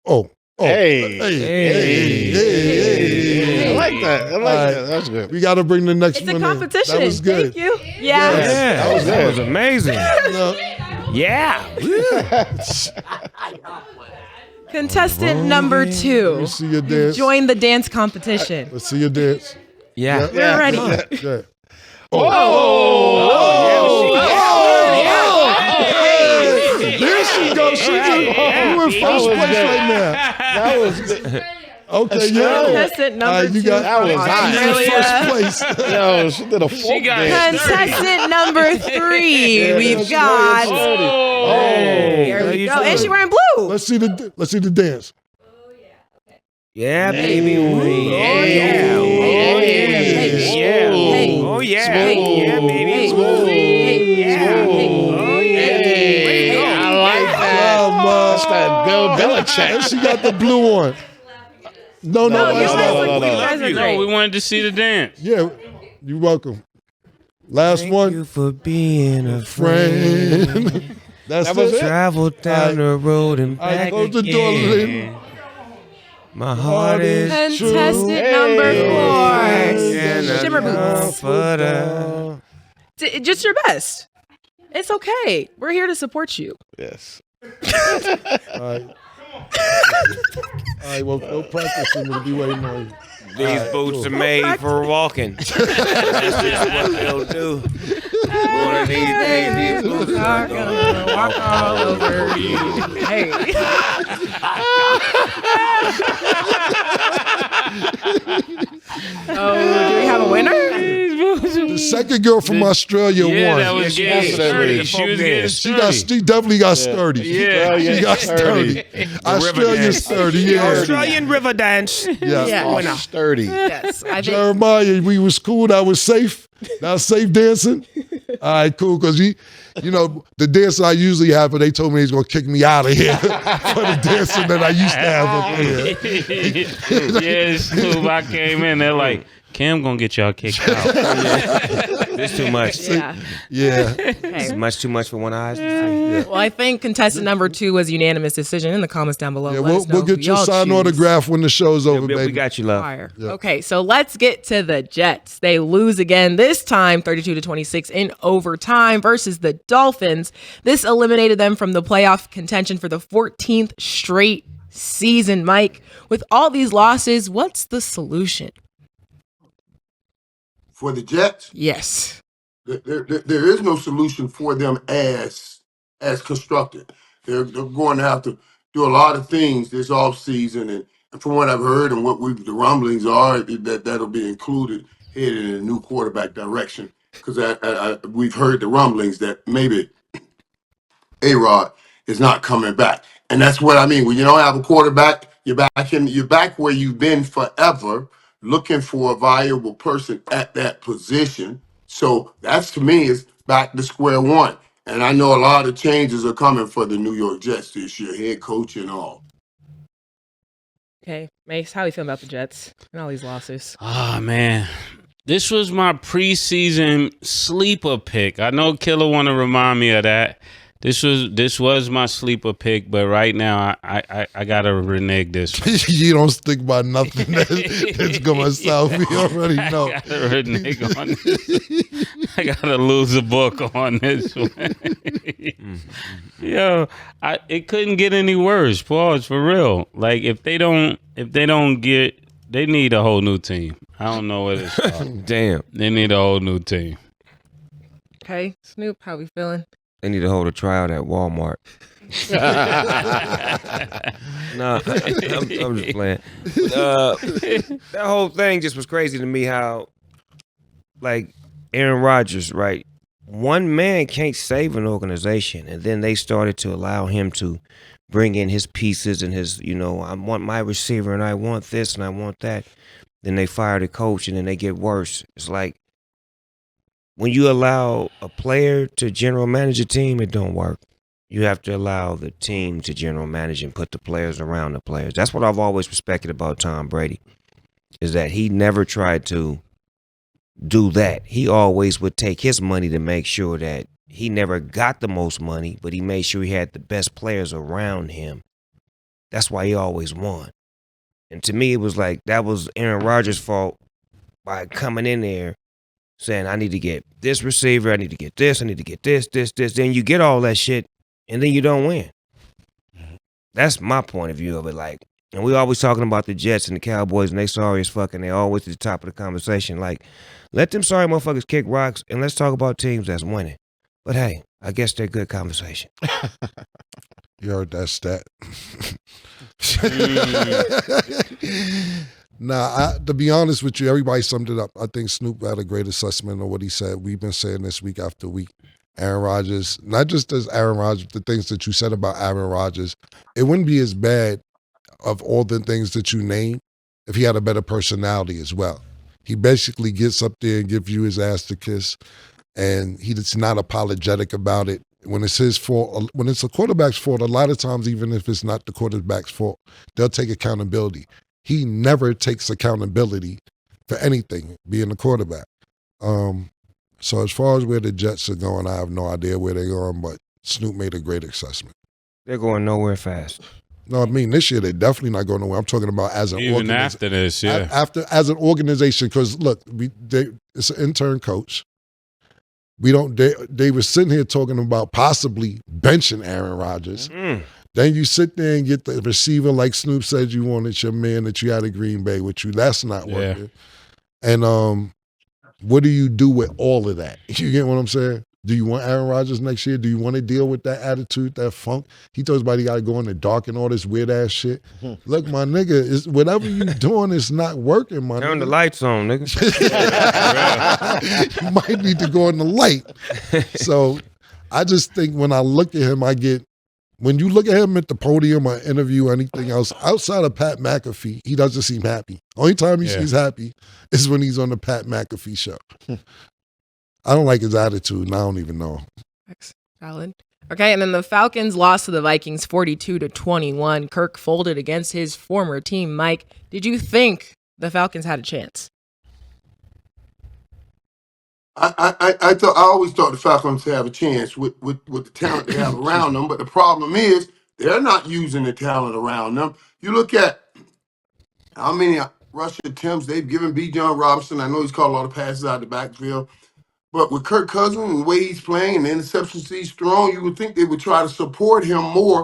Oh. Hey. Hey. I like that. That's good. We got to bring the next It's one a in. competition. That was good. Thank you. Yeah. Yeah, that was amazing. Yeah. Contestant number 2. Let me see your dance. Join the dance competition. Let's see your dance. Yeah. We're ready. Yeah. There she goes. She in first place right now. That was good. Okay, yeah. Contestant number 2. You got That was hot. first place. Yo, she did a folk dance. Contestant number 3. We've got. Here we go. And she's wearing blue. Let's see the dance. Yeah, baby. Yeah. Oh, yeah. Yeah, baby. I like that. That's that Bill Belichick. And she got the blue on. No. You guys are No, great. we wanted to see the dance. Yeah, you're welcome. Last Thank one. you for being a friend. Friend. That's was it. Travel down the road and All right, back close the door, again. lady. My heart is Contestant number 4. Shimmer boots. comforter. Just your best. It's okay. We're here to support you. Yes. All right. All right, well, no practicing. We'll be waiting on you. These boots are made for walking. That's just what they'll do. One of these boots are gonna walk all over you. Hey. Oh, do we have a winner? The second girl from Australia won. That was getting sturdy. She definitely got sturdy. Yeah, she got sturdy. Australia's sturdy. Yeah, Australian river dance. Yeah, sturdy. Yes, I think. Jeremiah, we was cool. That was safe. That was safe dancing. All right, cool. Because the dancer I usually have, but they told me he's gonna kick me out of here for the dancing that I used to have up here. Yeah, Snoop, I came in. They're like, Cam gonna get y'all kicked out. It's too much. Yeah. It's much too much for one eye. Well, I think contestant number 2 was unanimous decision. In the comments down below, Yeah, let us know we'll get who your y'all signed choose. autograph when the show's over, baby. We got you, love. Fire. Yeah. Okay, so let's get to the Jets. They lose again, this time 32-26 in overtime versus the Dolphins. This eliminated them from the playoff contention for the 14th straight season. Mike, with all these losses, what's the solution? For the Jets, Yes. there is no solution for them as constructed. They're going to have to do a lot of things this offseason, and from what I've heard and what the rumblings are, that'll be included headed in a new quarterback direction. Because we've heard the rumblings that maybe A-Rod is not coming back, and that's what I mean. When you don't have a quarterback, you're back where you've been forever, looking for a viable person at that position. So that's, to me, is back to square one. And I know a lot of changes are coming for the New York Jets this year, head coach and all. Okay, Mase, how do you feel about the Jets and all these losses? Oh, man. This was my preseason sleeper pick. I know Killer want to remind me of that. This was my sleeper pick, but right now I gotta renege this one. You don't stick by nothing that's going south. We already know. I gotta renege on this. I gotta lose a book on this one. Yo, it couldn't get any worse. Pause, for real. Like if they don't get, they need a whole new team. I don't know what it's called. Damn. They need a whole new team. Okay, Snoop, how we feeling? They need to hold a tryout at Walmart. No, I'm just playing. That whole thing just was crazy to me how, like, Aaron Rodgers, right? One man can't save an organization, and then they started to allow him to bring in his pieces and his, I want my receiver, and I want this, and I want that. Then they fire the coach, and then they get worse. It's like, when you allow a player to general manage a team, it don't work. You have to allow the team to general manage and put the players around the players. That's what I've always respected about Tom Brady, is that he never tried to do that. He always would take his money to make sure that he never got the most money, but he made sure he had the best players around him. That's why he always won. And to me, it was like that was Aaron Rodgers' fault by coming in there saying, I need to get this receiver, I need to get this, I need to get this. Then you get all that shit, and then you don't win. That's my point of view of it. Like, and we always talking about the Jets and the Cowboys, and they sorry as fuck, and they always at the top of the conversation. Like, let them sorry motherfuckers kick rocks, and let's talk about teams that's winning. But hey, I guess they're good conversation. You heard that stat. Nah, to be honest with you, everybody summed it up. I think Snoop had a great assessment of what he said. We've been saying this week after week. Aaron Rodgers, not just as Aaron Rodgers, the things that you said about Aaron Rodgers, it wouldn't be as bad of all the things that you named if he had a better personality as well. He basically gets up there and gives you his ass to kiss, and he's not apologetic about it. When it's his fault, when it's a quarterback's fault, a lot of times, even if it's not the quarterback's fault, they'll take accountability. He never takes accountability for anything, being a quarterback. So as far as where the Jets are going, I have no idea where they're going, but Snoop made a great assessment. They're going nowhere fast. No, I mean, this year they're definitely not going nowhere. I'm talking about as an organization. Even after this, yeah. As an organization, because look, it's an intern coach. They were sitting here talking about possibly benching Aaron Rodgers. Then you sit there and get the receiver like Snoop said you wanted, your man that you had at Green Bay with you. That's not working. And what do you do with all of that? You get what I'm saying? Do you want Aaron Rodgers next year? Do you want to deal with that attitude, that funk? He told everybody got to go in the dark and all this weird ass shit. Look, my nigga, whatever you doing is not working, my nigga. Turn the lights on, nigga. You might need to go in the light. So I just think when I look at him, when you look at him at the podium or interview or anything else, outside of Pat McAfee, he doesn't seem happy. Only time he's happy is when he's on the Pat McAfee show. I don't like his attitude, and I don't even know. Valid. Okay, and then the Falcons lost to the Vikings 42-21. Kirk folded against his former team. Mike, did you think the Falcons had a chance? I always thought the Falcons have a chance with the talent they have around them, but the problem is they're not using the talent around them. You look at how many rush attempts they've given Bijan Robinson. I know he's caught a lot of passes out of the backfield. But with Kirk Cousins and the way he's playing and the interceptions he's thrown, you would think they would try to support him more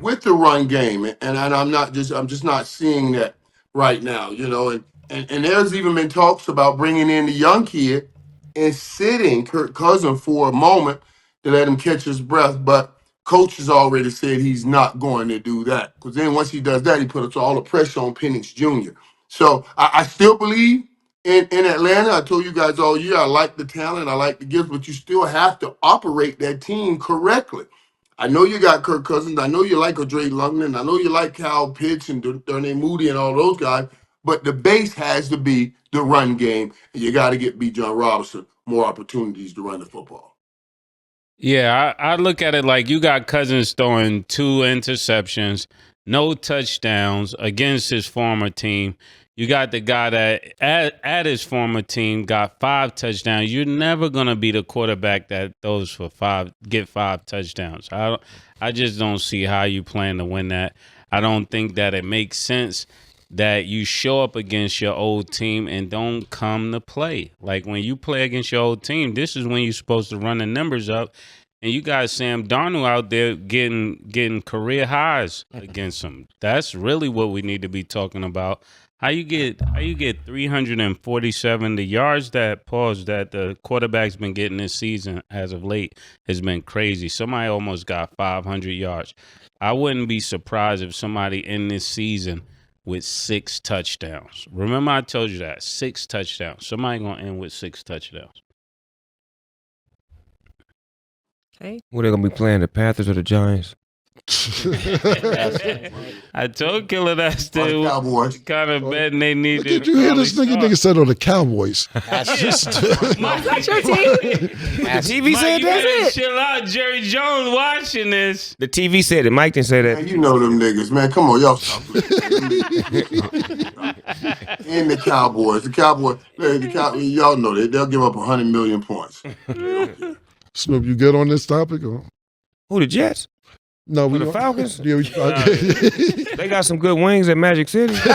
with the run game. And I'm just not seeing that right now, you know. And there's even been talks about bringing in the young kid and sitting Kirk Cousins for a moment to let him catch his breath. But coach has already said he's not going to do that. Because then once he does that, he puts all the pressure on Penix Jr. So I still believe in Atlanta. I told you guys all year, I like the talent, I like the gifts, but you still have to operate that team correctly. I know you got Kirk Cousins. I know you like Dre London. I know you like Kyle Pitts and Darnay Moody and all those guys, but the base has to be the run game, and you got to get Bijan Robinson more opportunities to run the football. Yeah, I look at it like you got Cousins throwing 2 interceptions, no touchdowns against his former team. You got the guy that at his former team got 5 touchdowns. You're never gonna be the quarterback that throws for 5, get 5 touchdowns. I just don't see how you plan to win that. I don't think that it makes sense that you show up against your old team and don't come to play. Like when you play against your old team, this is when you're supposed to run the numbers up. And you got Sam Darnold out there getting career highs against them. That's really what we need to be talking about. How you get 347, the yards that the quarterback's been getting this season as of late has been crazy. Somebody almost got 500 yards. I wouldn't be surprised if somebody in this season with 6 touchdowns. Remember I told you that, 6 touchdowns. Somebody gonna end with 6 touchdowns. Okay. What they gonna be playing, the Panthers or the Giants? I told Killer that's the Cowboys. kind of betting they need. Did you hear this nigga said on the Cowboys? That's your team? The TV said that? Chill out, Jerry Jones watching this. The TV said it. Mike didn't say that. Man, you know them niggas, man. Come on, y'all stop. And the Cowboys. Y'all know they'll give up 100 million points. Snoop, you good on this topic? Or? Who, the Jets? No, we the Falcons? Yeah, They got some good wings at Magic City. That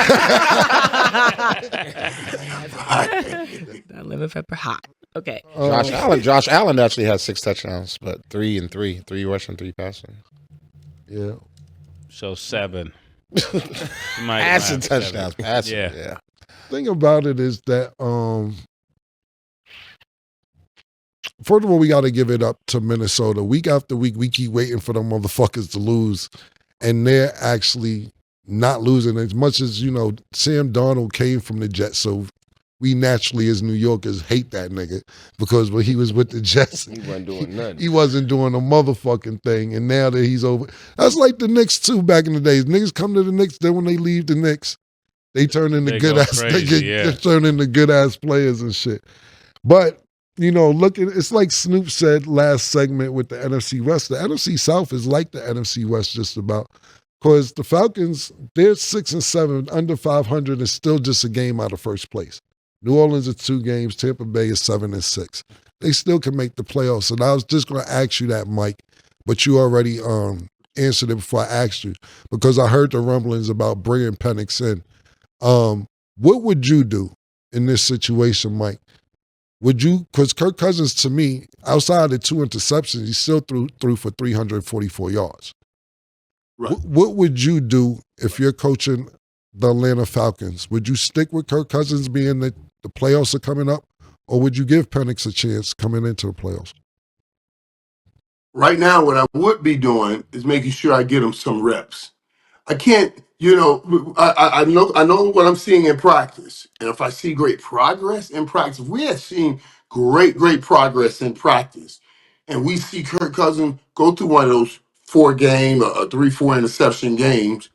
lemon pepper hot. Okay. Josh Allen actually has 6 touchdowns, but 3 and 3 rushing, 3 passing. Yeah. So 7. Passing touchdowns. Passing. Yeah. Thing about it is that first of all, we got to give it up to Minnesota. Week after week, we keep waiting for them motherfuckers to lose, and they're actually not losing as much as, you know, Sam Darnold came from the Jets, so we naturally as New Yorkers hate that nigga because when he was with the Jets, He wasn't doing nothing. he wasn't doing a motherfucking thing, and now that he's over, that's like the Knicks too back in the days. Niggas come to the Knicks, then when they leave the Knicks, they turn into They good go ass. crazy, They turn into good ass players and shit. But you know, it's like Snoop said last segment with the NFC West. The NFC South is like the NFC West just about. Because the Falcons, they're 6 and 7, under 500, and still just a game out of first place. New Orleans is 2 games. Tampa Bay is 7 and 6. They still can make the playoffs. And I was just going to ask you that, Mike, but you already answered it before I asked you because I heard the rumblings about bringing Penix in. What would you do in this situation, Mike? Would you, because Kirk Cousins, to me, outside of the 2 interceptions, he still threw for 344 yards. Right. What would you do if you're coaching the Atlanta Falcons? Would you stick with Kirk Cousins being that the playoffs are coming up, or would you give Penix a chance coming into the playoffs? Right now, what I would be doing is making sure I get him some reps. I can't, I know what I'm seeing in practice. And if I see great progress in practice, we have seen great progress in practice. And we see Kirk Cousins go through one of those 4 game or 3-4 interception games,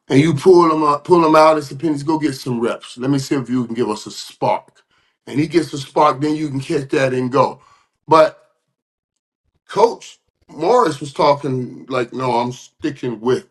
and you pull him out and say, Penny's, go get some reps. Let me see if you can give us a spark. And he gets a spark, then you can catch that and go. But Coach Morris was talking like, no, I'm sticking with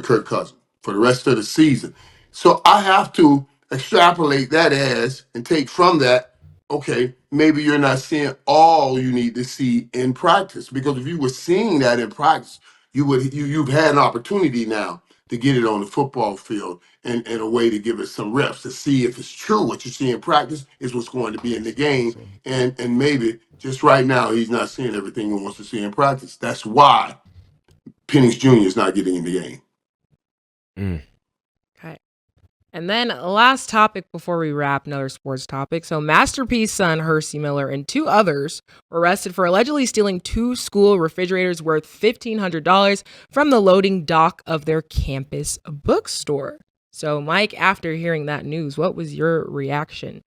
Kirk Cousins for the rest of the season. So I have to extrapolate that as and take from that, okay, maybe you're not seeing all you need to see in practice. Because if you were seeing that in practice, you've had an opportunity now to get it on the football field and a way to give it some reps to see if it's true what you see in practice is what's going to be in the game. And maybe just right now he's not seeing everything he wants to see in practice. That's why Penix Jr. is not getting in the game. Okay. And then last topic before we wrap, another sports topic. So Master P's son, Hersey Miller, and 2 others were arrested for allegedly stealing 2 school refrigerators worth $1,500 from the loading dock of their campus bookstore. So Mike, after hearing that news, what was your reaction?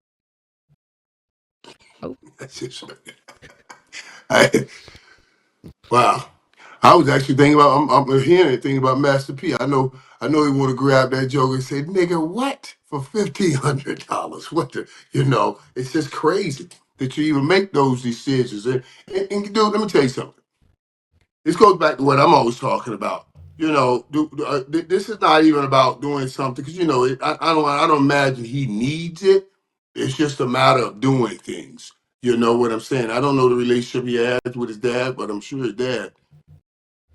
That's just, wow. I was actually thinking about. I'm hearing it, thinking about Master P. I know he want to grab that joke and say, "Nigga, what for $1,500? What the? It's just crazy that you even make those decisions." And dude, let me tell you something. This goes back to what I'm always talking about. This is not even about doing something because I don't imagine he needs it. It's just a matter of doing things. You know what I'm saying? I don't know the relationship he has with his dad, but I'm sure his dad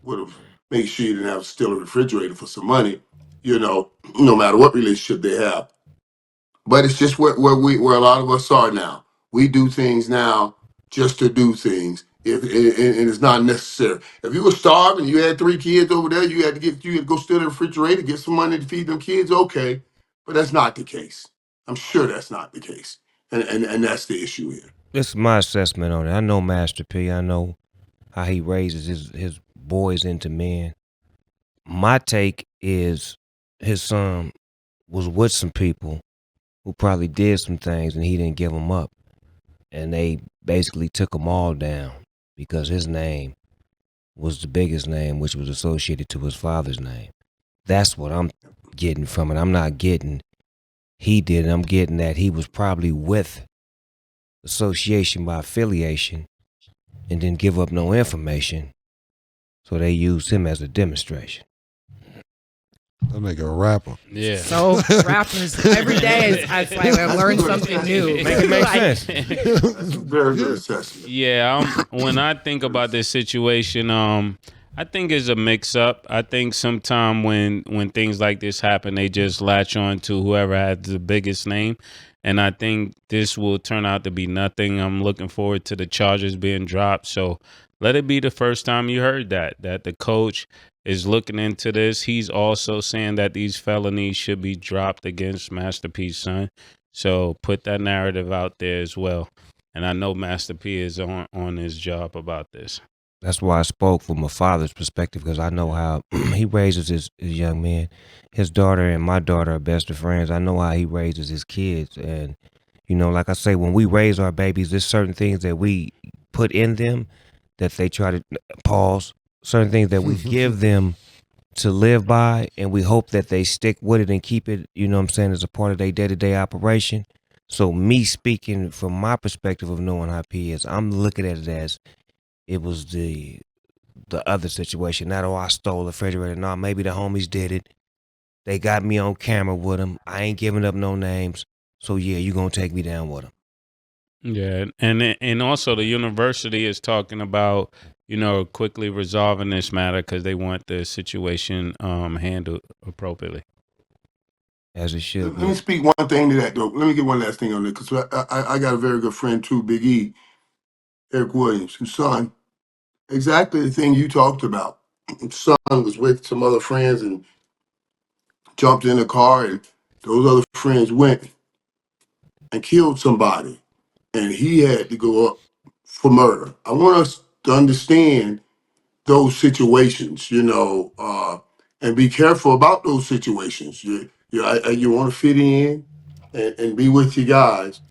would have made sure you didn't have to steal a refrigerator for some money, no matter what relationship they have. But it's just where a lot of us are now. We do things now just to do things. And it's not necessary. If you were starving, you had 3 kids over there, you had to go steal the refrigerator, get some money to feed them kids, okay. But that's not the case. I'm sure that's not the case. And that's the issue here. This is my assessment on it. I know Master P. I know how he raises his boys into men. My take is his son was with some people who probably did some things and he didn't give them up. And they basically took them all down because his name was the biggest name, which was associated to his father's name. That's what I'm getting from it. I'm not getting he did it. I'm getting that he was probably with association by affiliation and didn't give up no information. So they used him as a demonstration. That nigga a rapper. Yeah. So rappers every day I learn something new. Make it make sense. Very good assessment. Yeah, when I think about this situation, I think it's a mix-up. I think sometime when things like this happen, they just latch on to whoever has the biggest name. And I think this will turn out to be nothing. I'm looking forward to the charges being dropped. So let it be the first time you heard that the coach is looking into this. He's also saying that these felonies should be dropped against Master P's son. So put that narrative out there as well. And I know Master P is on his job about this. That's why I spoke from a father's perspective, because I know how he raises his young men. His daughter and my daughter are best of friends. I know how he raises his kids. And, like I say, when we raise our babies, there's certain things that we put in them that they try to pause, certain things that we give them to live by, and we hope that they stick with it and keep it, as a part of their day-to-day operation. So me speaking from my perspective of knowing how P is, I'm looking at it as it was the other situation. Not, I stole the refrigerator. No, maybe the homies did it. They got me on camera with them. I ain't giving up no names. So yeah, you gonna take me down with them. Yeah, and also the university is talking about quickly resolving this matter because they want the situation handled appropriately. As it should. Let me speak one thing to that though. Let me get one last thing on it because I got a very good friend too, Big E, Eric Williams, whose son, exactly the thing you talked about. son was with some other friends and jumped in a car, and those other friends went and killed somebody, and he had to go up for murder. I want us to understand those situations, and be careful about those situations. You want to fit in and be with your guys,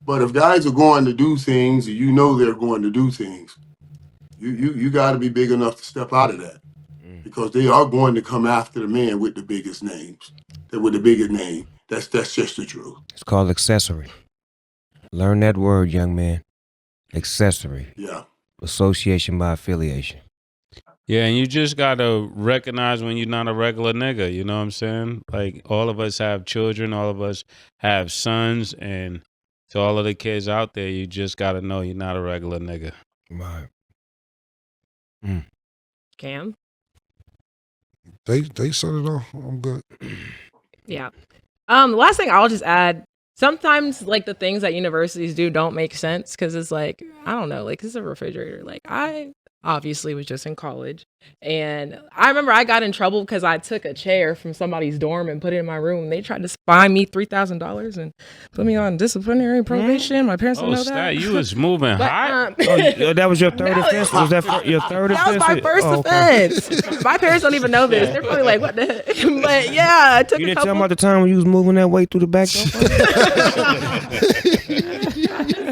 but if guys are going to do things, and you know they're going to do things, you got to be big enough to step out of that, because they are going to come after the man with the biggest names, with the biggest name. That's just the truth. It's called accessory. Learn that word, young man. Accessory. Yeah. Association by affiliation. Yeah, and you just gotta recognize when you're not a regular nigga. You know what I'm saying? Like, all of us have children, all of us have sons, and to all of the kids out there, you just gotta know you're not a regular nigga. Right. Cam? They said it all. I'm good. Yeah. The last thing I'll just add, sometimes like the things that universities do don't make sense, because it's like, I don't know, like, this is a refrigerator. Like, I obviously was just in college, and I remember I got in trouble because I took a chair from somebody's dorm and put it in my room. They tried to fine me $3,000 and put me on disciplinary probation. My parents don't know that. You was moving hot. That was your third offense? Was that your third offense? That was my first offense. My parents don't even know this. They're probably like, what the heck? But yeah, I took You didn't tell them about the time when you was moving that way through the back door?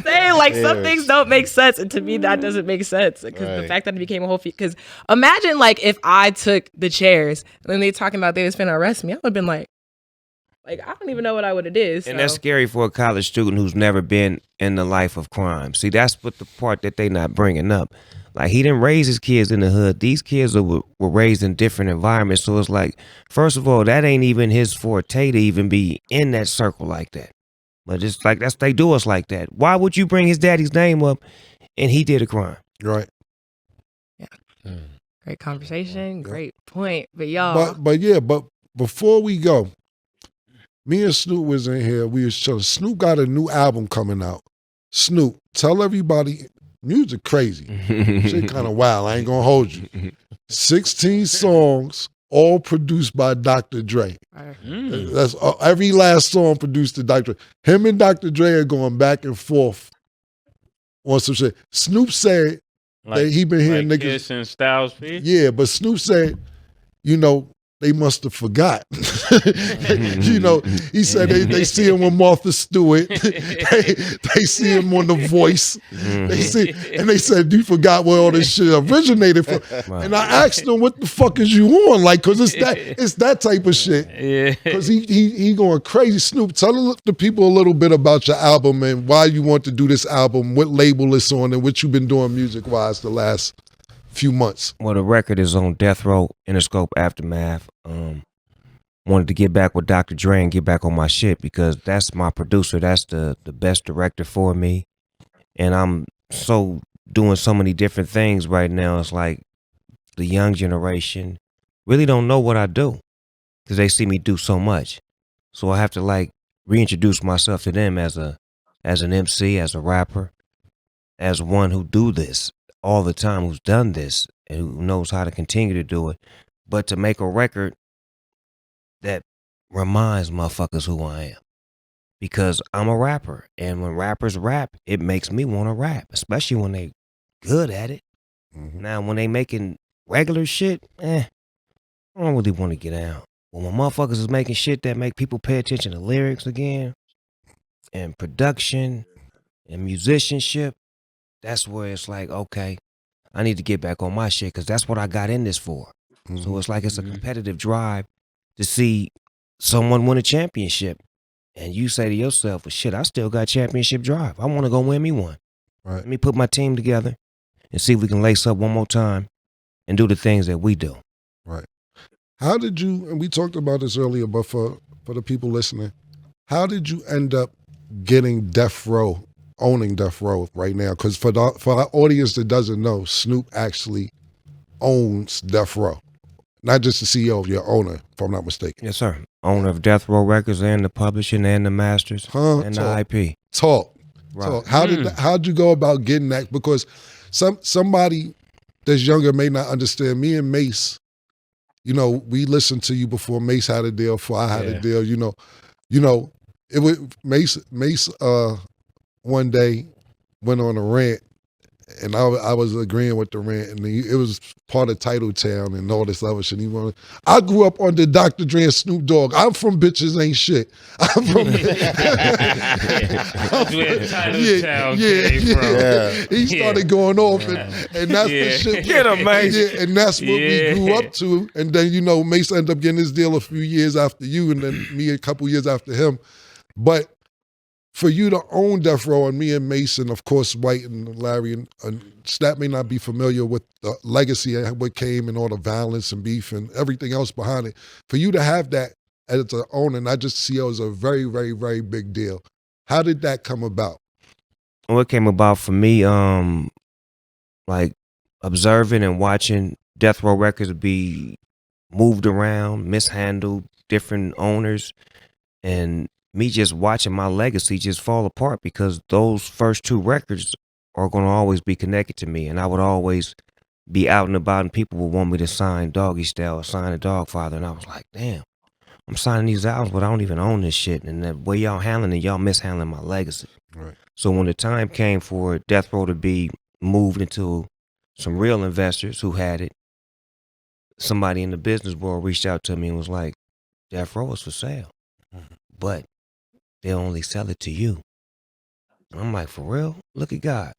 Saying like some things don't make sense, and to me that doesn't make sense, because the fact that it became a whole because imagine like if I took the chairs and then they talking about they was finna arrest me, I would have been like I don't even know what I would have did. And that's scary for a college student who's never been in the life of crime. See, that's what the part that they not bringing up. Like, he didn't raise his kids in the hood. These kids were raised in different environments. So it's like, first of all, that ain't even his forte to even be in that circle like that. But it's like, they do us like that. Why would you bring his daddy's name up and he did a crime? Right. Yeah. Great conversation. Great point. But y'all. But before we go, me and Snoop was in here. We was showing Snoop got a new album coming out. Snoop, tell everybody, music crazy. Shit kind of wild. I ain't gonna hold you. 16 songs, all produced by Dr. Dre. That's every last song produced to Dr. Dre. Him and Dr. Dre are going back and forth on some shit. Snoop said that he been hearing niggas. Kiss and Styles P? Yeah, but Snoop said, they must have forgot. He said they see him with Martha Stewart. they see him on The Voice. They said, you forgot where all this shit originated from. Wow. And I asked him, what the fuck is you on? Like, cause it's that type of shit. Yeah. Cause he going crazy. Snoop, tell the people a little bit about your album and why you want to do this album, what label it's on, and what you've been doing music-wise the last few months. Well, the record is on Death Row, Interscope, Aftermath. Wanted to get back with Dr. Dre and get back on my shit, because that's my producer. That's the best director for me. And I'm doing so many different things right now. It's like the young generation really don't know what I do, because they see me do so much. So I have to reintroduce myself to them as an MC, as a rapper, as one who do this all the time, who's done this and who knows how to continue to do it, but to make a record that reminds motherfuckers who I am. Because I'm a rapper, and when rappers rap, it makes me want to rap, especially when they good at it. Mm-hmm. Now, when they making regular shit, I don't really want to get out. But when motherfuckers is making shit that make people pay attention to lyrics again, and production, and musicianship, that's where it's like, okay, I need to get back on my shit, because that's what I got in this for. Mm-hmm. So it's like it's a competitive drive to see someone win a championship. And you say to yourself, well, shit, I still got championship drive. I want to go win me one. Right. Let me put my team together and see if we can lace up one more time and do the things that we do. Right. How did you, and we talked about this earlier, but for the people listening, how did you end up getting Death Row, owning Death Row right now? Because for our audience that doesn't know, Snoop actually owns Death Row. Not just the CEO, your owner, if I'm not mistaken. Yes, sir. Owner of Death Row Records and the publishing and the masters and the IP. Talk. Right. Talk. How'd you go about getting that? Because somebody that's younger may not understand. Me and Mase, you know, we listened to you before Mase had a deal, before I had a deal. You know, it was Mase. One day went on a rant, and I was agreeing with the rant, and it was part of Titletown and all this other shit. I grew up under Dr. Dre and Snoop Dogg. I'm from Bitches Ain't Shit. I'm from That's where Titletown came from. Yeah. He started going off, and that's the shit. Get him, man. Yeah, and that's what we grew up to. And then, you know, Mase ended up getting his deal a few years after you, and then me a couple years after him. But for you to own Death Row, and me and Mason, of course, White and Larry, and Snap may not be familiar with the legacy of what came and all the violence and beef and everything else behind it. For you to have that as an owner, and I just see it as a very, very, very big deal. How did that come about? Well, it came about for me, like observing and watching Death Row Records be moved around, mishandled, different owners, and me just watching my legacy just fall apart, because those first two records are going to always be connected to me. And I would always be out and about, and people would want me to sign Doggy Style or sign a Dogfather. And I was like, damn, I'm signing these albums, but I don't even own this shit. And the way y'all handling it, y'all mishandling my legacy. Right. So when the time came for Death Row to be moved into some real investors who had it, somebody in the business world reached out to me and was like, Death Row is for sale, but they'll only sell it to you. And I'm like, for real? Look at God.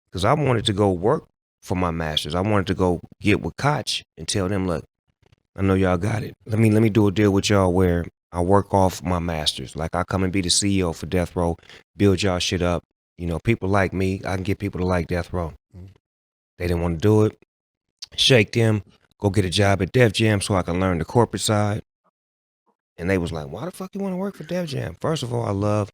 Because I wanted to go work for my masters. I wanted to go get with Koch and tell them, look, I know y'all got it. Let me do a deal with y'all where I work off my masters. Like, I come and be the CEO for Death Row, build y'all shit up. You know, people like me, I can get people to like Death Row. They didn't want to do it. Shake them, go get a job at Def Jam so I can learn the corporate side. And they was like, why the fuck you want to work for Def Jam? First of all, I love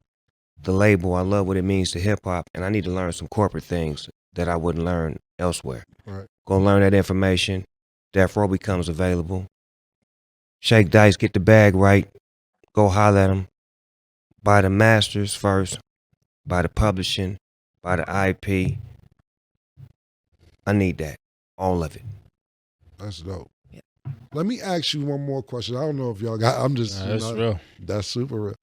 the label. I love what it means to hip hop. And I need to learn some corporate things that I wouldn't learn elsewhere. Right. Go learn that information. Death Row becomes available. Shake dice, get the bag right. Go holler at them. Buy the masters first. Buy the publishing. Buy the IP. I need that. All of it. That's dope. Let me ask you one more question. I don't know if y'all got, I'm just, that's real. That's super real.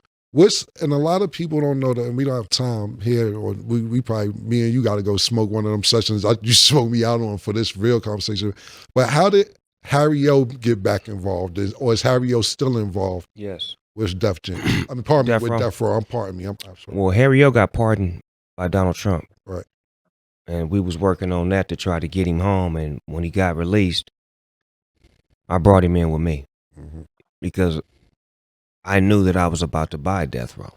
And a lot of people don't know that, and we don't have time here, or we probably, me and you got to go smoke one of them sessions you smoked me out on for this real conversation. But how did Harry O get back involved? Or is Harry O still involved? Yes. With Def Jam? I mean, pardon Death me, with Row. Death Row. Pardon me. I'm sorry. Well, Harry O got pardoned by Donald Trump. Right. And we was working on that to try to get him home. And when he got released, I brought him in with me because I knew that I was about to buy Death Row.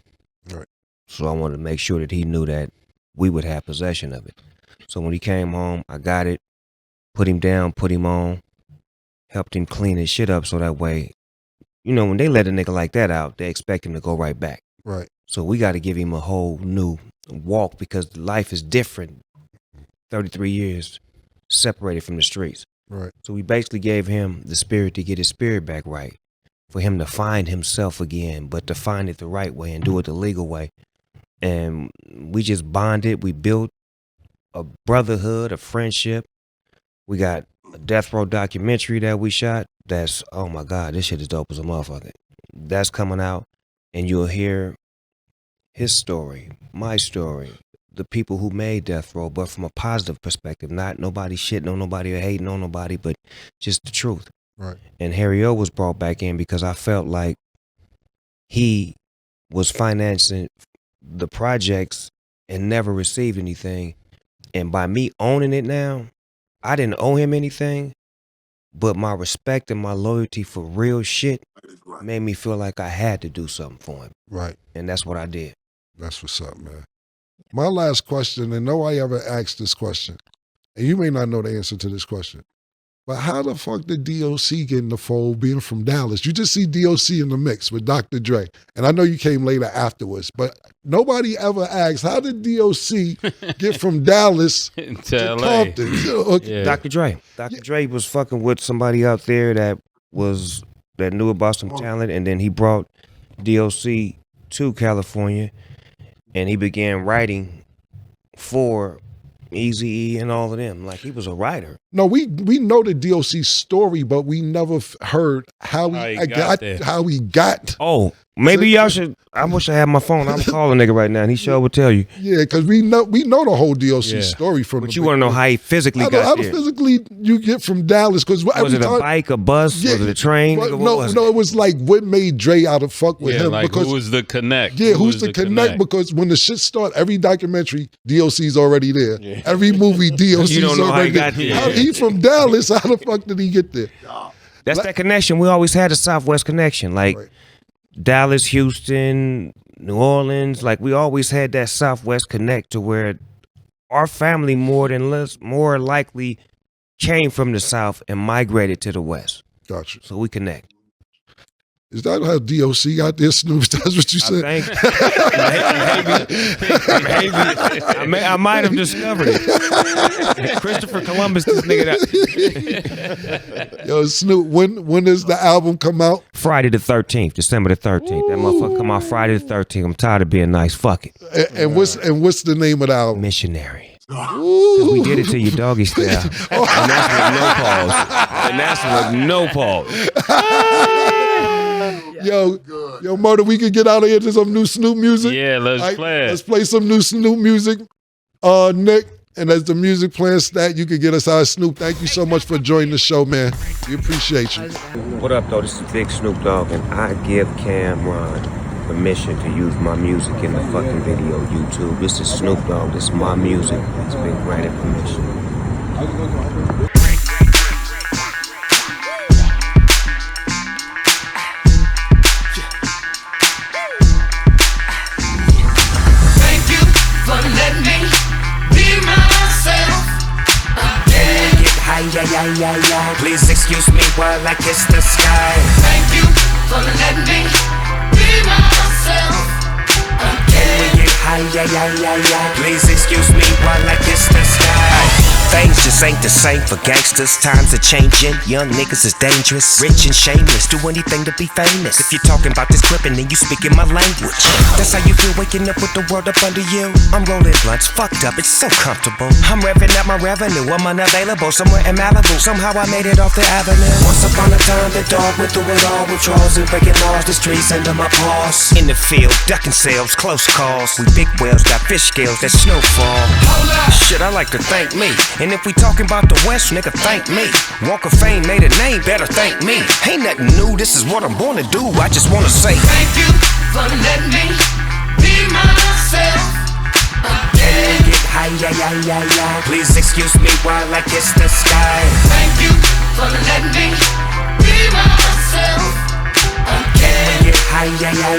Right. So I wanted to make sure that he knew that we would have possession of it. So when he came home, I got it, put him down, put him on, helped him clean his shit up so that way, you know, when they let a nigga like that out, they expect him to go right back. Right. So we got to give him a whole new walk because life is different. 33 years separated from the streets. Right. So we basically gave him the spirit to get his spirit back right, for him to find himself again, but to find it the right way and do it the legal way. And we just bonded. We built a brotherhood, a friendship. We got a Death Row documentary that we shot. That's, oh my God, this shit is dope as a motherfucker. That's coming out, and you'll hear his story, my story, the people who made Death Row, but from a positive perspective, not nobody shitting on nobody or hating on nobody, but just the truth. Right. And Harry O was brought back in because I felt like he was financing the projects and never received anything. And by me owning it now, I didn't owe him anything, but my respect and my loyalty for real shit made me feel like I had to do something for him. Right. And that's what I did. That's what's up, man. My last question, and nobody ever asked this question, and you may not know the answer to this question, but how the fuck did DOC get in the fold being from Dallas? You just see DOC in the mix with Dr. Dre. And I know you came later afterwards, but nobody ever asked, how did DOC get from Dallas to LA. Compton? Yeah. Dr. Dre. Dr. Dre was fucking with somebody out there that knew about some talent, and then he brought DOC to California, and he began writing for Eazy-E and all of them. Like, he was a writer. No, we know the DOC story, but we never heard how he got. Oh, maybe y'all should. I wish I had my phone. I'm calling a nigga right now, and he sure would tell you. Yeah, because we know the whole DOC story from. But you want to know how he physically got how there? physically you get from Dallas? Because was it a bike, a bus, was it a train? No, it was like what made Dre out of fuck with him. Like because, who was the connect? Yeah, who's the connect? Because when the shit start, every documentary, DOC's already there. Yeah. Every movie, DOC's you don't know already how he got there. He from Dallas. How the fuck did he get there? That's that connection. We always had a Southwest connection, like Dallas, Houston, New Orleans. Like we always had that Southwest connect to where our family more likely came from the South and migrated to the West. Gotcha. So we connect. Is that how DOC got there, Snoop? That's what you said? I might have discovered it. Christopher Columbus, this nigga. Yo, Snoop, when does the album come out? Friday the 13th, December the 13th. That motherfucker come out Friday the 13th. I'm tired of being nice. Fuck it. And what's the name of the album? Missionary. Because we did it to you doggy style. And that's with no pause. Yo, Murder, we could get out of here to some new Snoop music. Yeah, let's play it. Let's play some new Snoop music. Nick, and as the music playing stat, you could get us out. Snoop, thank you so much for joining the show, man. We appreciate you. What up, though? This is Big Snoop Dogg, and I give Cameron permission to use my music in the fucking video, YouTube. This is Snoop Dogg. This is my music. It's been granted permission. Yeah. Please excuse me while I kiss the sky. Thank you for letting me be myself again. Can we get high? Yeah. Please excuse me while I kiss the sky. Things just ain't the same for gangsters. Times are changing. Young niggas is dangerous. Rich and shameless. Do anything to be famous. If you're talking about this clipping, then you speaking my language. That's how you feel waking up with the world up under you. I'm rolling blunts, fucked up, it's so comfortable. I'm revving up my revenue. I'm unavailable somewhere in Malibu. Somehow I made it off the avenue. Once upon a time, the dog went through it all with draws and breaking laws. The streets under my paws. In the field, ducking sales, close calls. We big whales, got fish scales, that snowfall. Shit, I like to thank me. And if we talking about the West, nigga, thank me. Walk of Fame made a name, better thank me. Ain't nothing new, this is what I'm born to do. I just wanna say thank you for letting me be myself again. Can we get high? Yeah. Please excuse me while I kiss the sky. Thank you for letting me be myself again. Can we get high?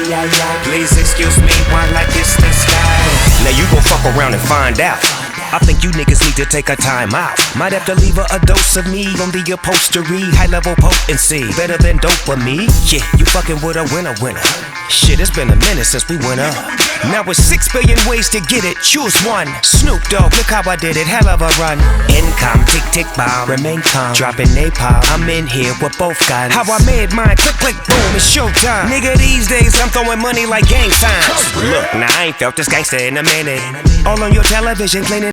Yeah. Please excuse me while I kiss the sky. Now you gon' fuck around and find out. I think you niggas need to take a time out. Might have to leave a dose of me on the upholstery. High level potency, better than dopamine. Yeah, you fucking with a winner. Shit, it's been a minute since we went up. Now it's 6 billion ways to get it, choose one. Snoop Dogg, look how I did it, hell of a run. Income, tick bomb, remain calm. Dropping napalm, I'm in here with both guns. How I made mine, click, boom, it's showtime. Nigga, these days I'm throwing money like gang signs. Look, now I ain't felt this gangster in a minute. All on your television, cleaning